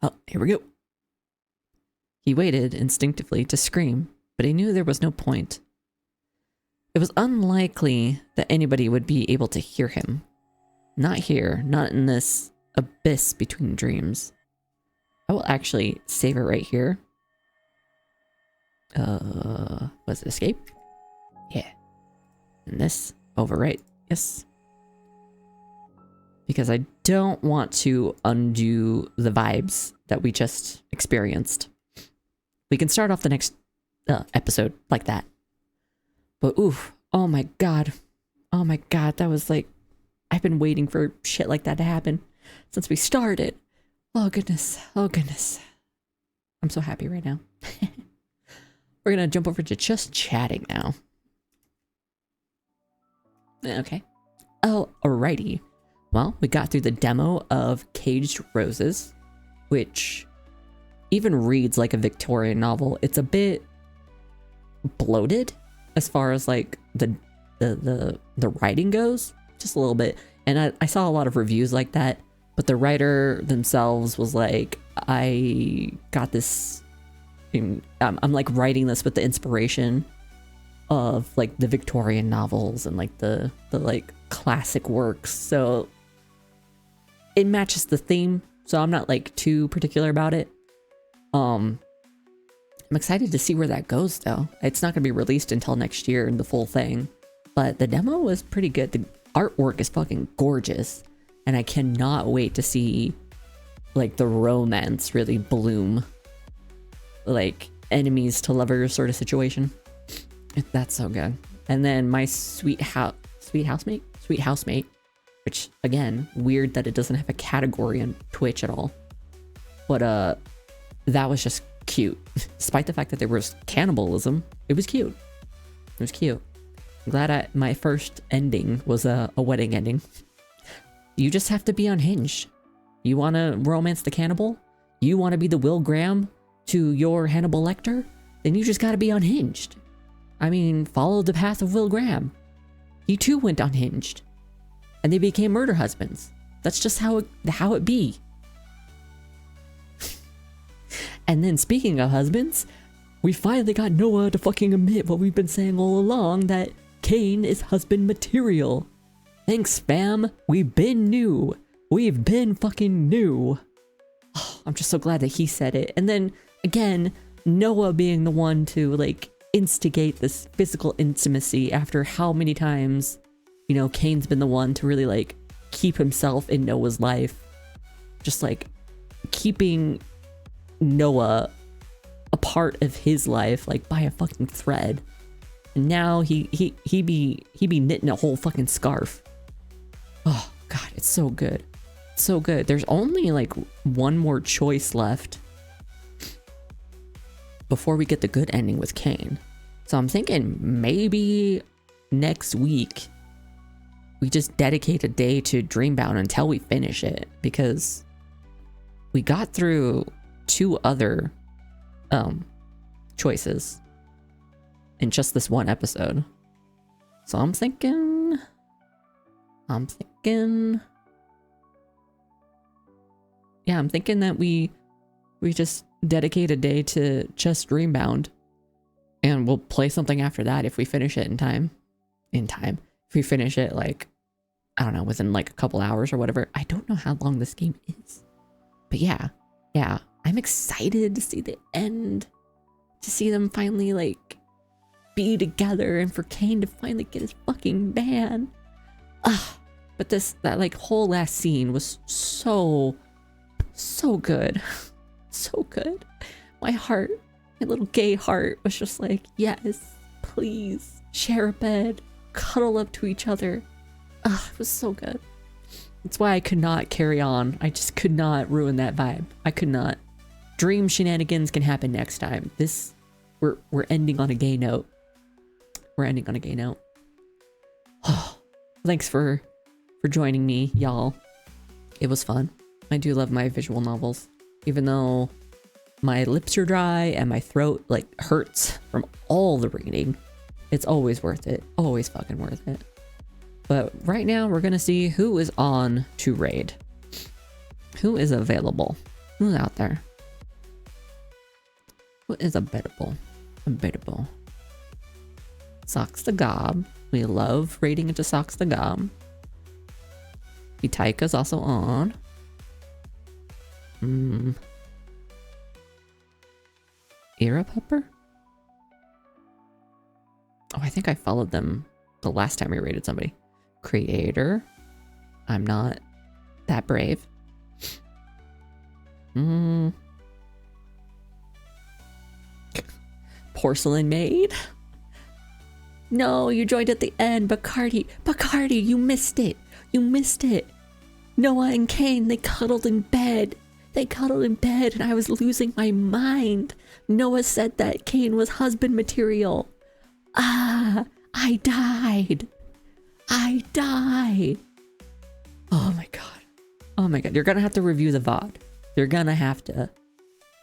Oh, here we go. He waited instinctively to scream, but he knew there was no point. It was unlikely that anybody would be able to hear him. Not here, not in this abyss between dreams. I will actually save it right here. Was it escape? Yeah. And this, overwrite, yes. Because I don't want to undo the vibes that we just experienced. We can start off the next episode like that. But oof, oh my god, that was like, I've been waiting for shit like that to happen since we started. Oh goodness, I'm so happy right now. We're gonna jump over to just chatting now. Okay. Oh, alrighty. Well, we got through the demo of Caged Roses, which even reads like a Victorian novel. It's a bit bloated as far as like the writing goes, just a little bit. And I saw a lot of reviews like that, but the writer themselves was like, I got this, I'm like writing this with the inspiration of like the Victorian novels and like the like classic works. So it matches the theme, so I'm not like too particular about it. I'm excited to see where that goes though. It's not gonna be released until next year in the full thing, but the demo was pretty good. The artwork is fucking gorgeous, and I cannot wait to see like the romance really bloom, like enemies to lovers sort of situation. That's so good. And then my sweet housemate, which again, weird that it doesn't have a category on Twitch at all, but that was just cute. Despite the fact that there was cannibalism, it was cute. It was cute. I'm glad my first ending was a wedding ending. You just have to be unhinged. You want to romance the cannibal? You want to be the Will Graham to your Hannibal Lecter? Then you just got to be unhinged. I mean, follow the path of Will Graham. He too went unhinged, and they became murder husbands. That's just how it be. And then speaking of husbands, we finally got Noah to fucking admit what we've been saying all along, that Kaine is husband material. Thanks, fam. We've been new. We've been fucking new. Oh, I'm just so glad that he said it. And then again, Noah being the one to like instigate this physical intimacy after how many times, you know, Kaine's been the one to really like keep himself in Noah's life, just like keeping Noah a part of his life like by a fucking thread. And now he be knitting a whole fucking scarf. Oh god, it's so good. It's so good. There's only like one more choice left before we get the good ending with Kaine. So I'm thinking maybe next week we just dedicate a day to Dreambound until we finish it, because we got through 2 other choices in just this one episode. So I'm thinking that we just dedicate a day to just Dreambound, and we'll play something after that if we finish it in time. If we finish it, like, I don't know, within like a couple hours or whatever. I don't know how long this game is, but yeah, I'm excited to see the end, to see them finally like be together, and for Kaine to finally get his fucking man. But that like whole last scene was so good. So good. My heart, my little gay heart was just like, yes, please share a bed, cuddle up to each other. It was so good. That's why I could not carry on. I just could not ruin that vibe. I could not. Dream shenanigans can happen next time. We're ending on a gay note. We're ending on a gay note. Thanks for joining me, y'all. It was fun. I do love my visual novels. Even though my lips are dry and my throat like hurts from all the reading, it's always worth it. Always fucking worth it. But right now we're gonna see who is on to raid. Who is available? Who's out there? Who is available? Socks the Gob. We love raiding into Socks the Gob. Itaika's also on. Era Pepper? Oh, I think I followed them the last time we raided somebody. Creator. I'm not that brave. Porcelain Maid? No, you joined at the end. Bacardi, you missed it. Noah and Kaine, they cuddled in bed. And I was losing my mind. Noah said that Kaine was husband material. I died. Oh my god. You're gonna have to review the VOD. You're gonna have to.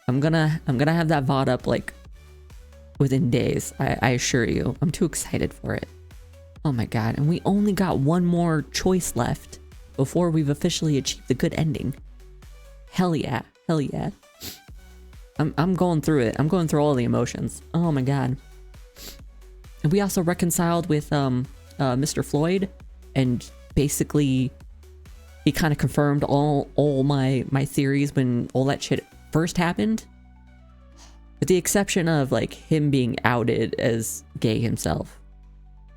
I'm gonna have that VOD up like within days. I assure you. I'm too excited for it. Oh my god. And we only got one more choice left before we've officially achieved the good ending. Hell yeah. I'm going through it. I'm going through all the emotions. Oh my god. And we also reconciled with Mr. Floyd, and basically he kind of confirmed all my theories when all that shit first happened. With the exception of like him being outed as gay himself.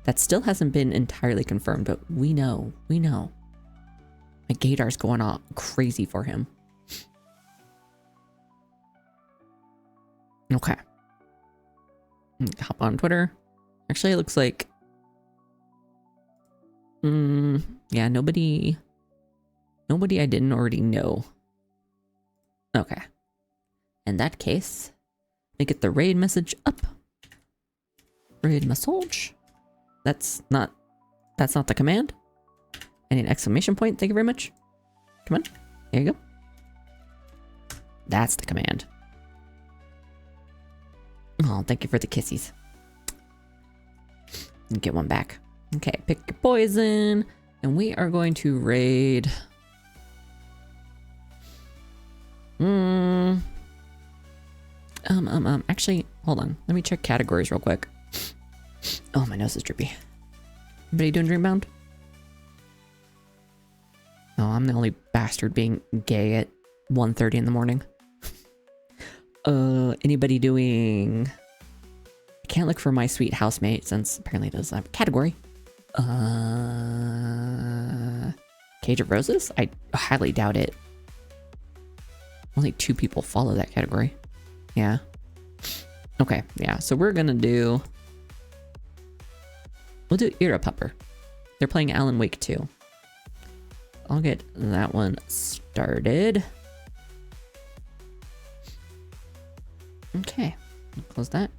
That still hasn't been entirely confirmed, but we know. My gaydar's going on crazy for him. Okay. Hop on Twitter. Actually, it looks like... yeah, nobody I didn't already know. Okay. In that case, let me get the raid message up. Raid message. That's not the command. I need an exclamation point. Thank you very much. Come on. There you go. That's the command. Oh, thank you for the kissies. Get one back. Okay, pick your poison. And we are going to raid... Actually, hold on. Let me check categories real quick. Oh, my nose is drippy. Anybody doing Dreambound? Oh, I'm the only bastard being gay at 1:30 in the morning. Anybody doing can't look for My Sweet Housemate since apparently it does have a category. Cage of Roses? I highly doubt it. Only 2 people follow that category. Yeah. Okay, yeah, so we'll do Era Pupper. They're playing Alan Wake 2. I'll get that one started. Okay, close that.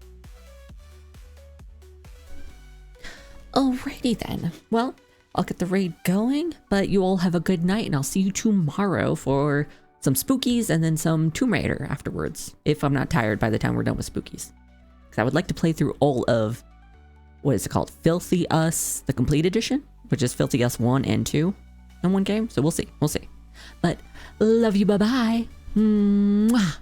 Alrighty then. Well, I'll get the raid going, but you all have a good night, and I'll see you tomorrow for some spookies and then some Tomb Raider afterwards, if I'm not tired by the time we're done with spookies. Because I would like to play through all of, what is it called? Filthy Us, the complete edition, which is Filthy Us 1 and 2 in one game. So we'll see. But love you, bye-bye. Mwah.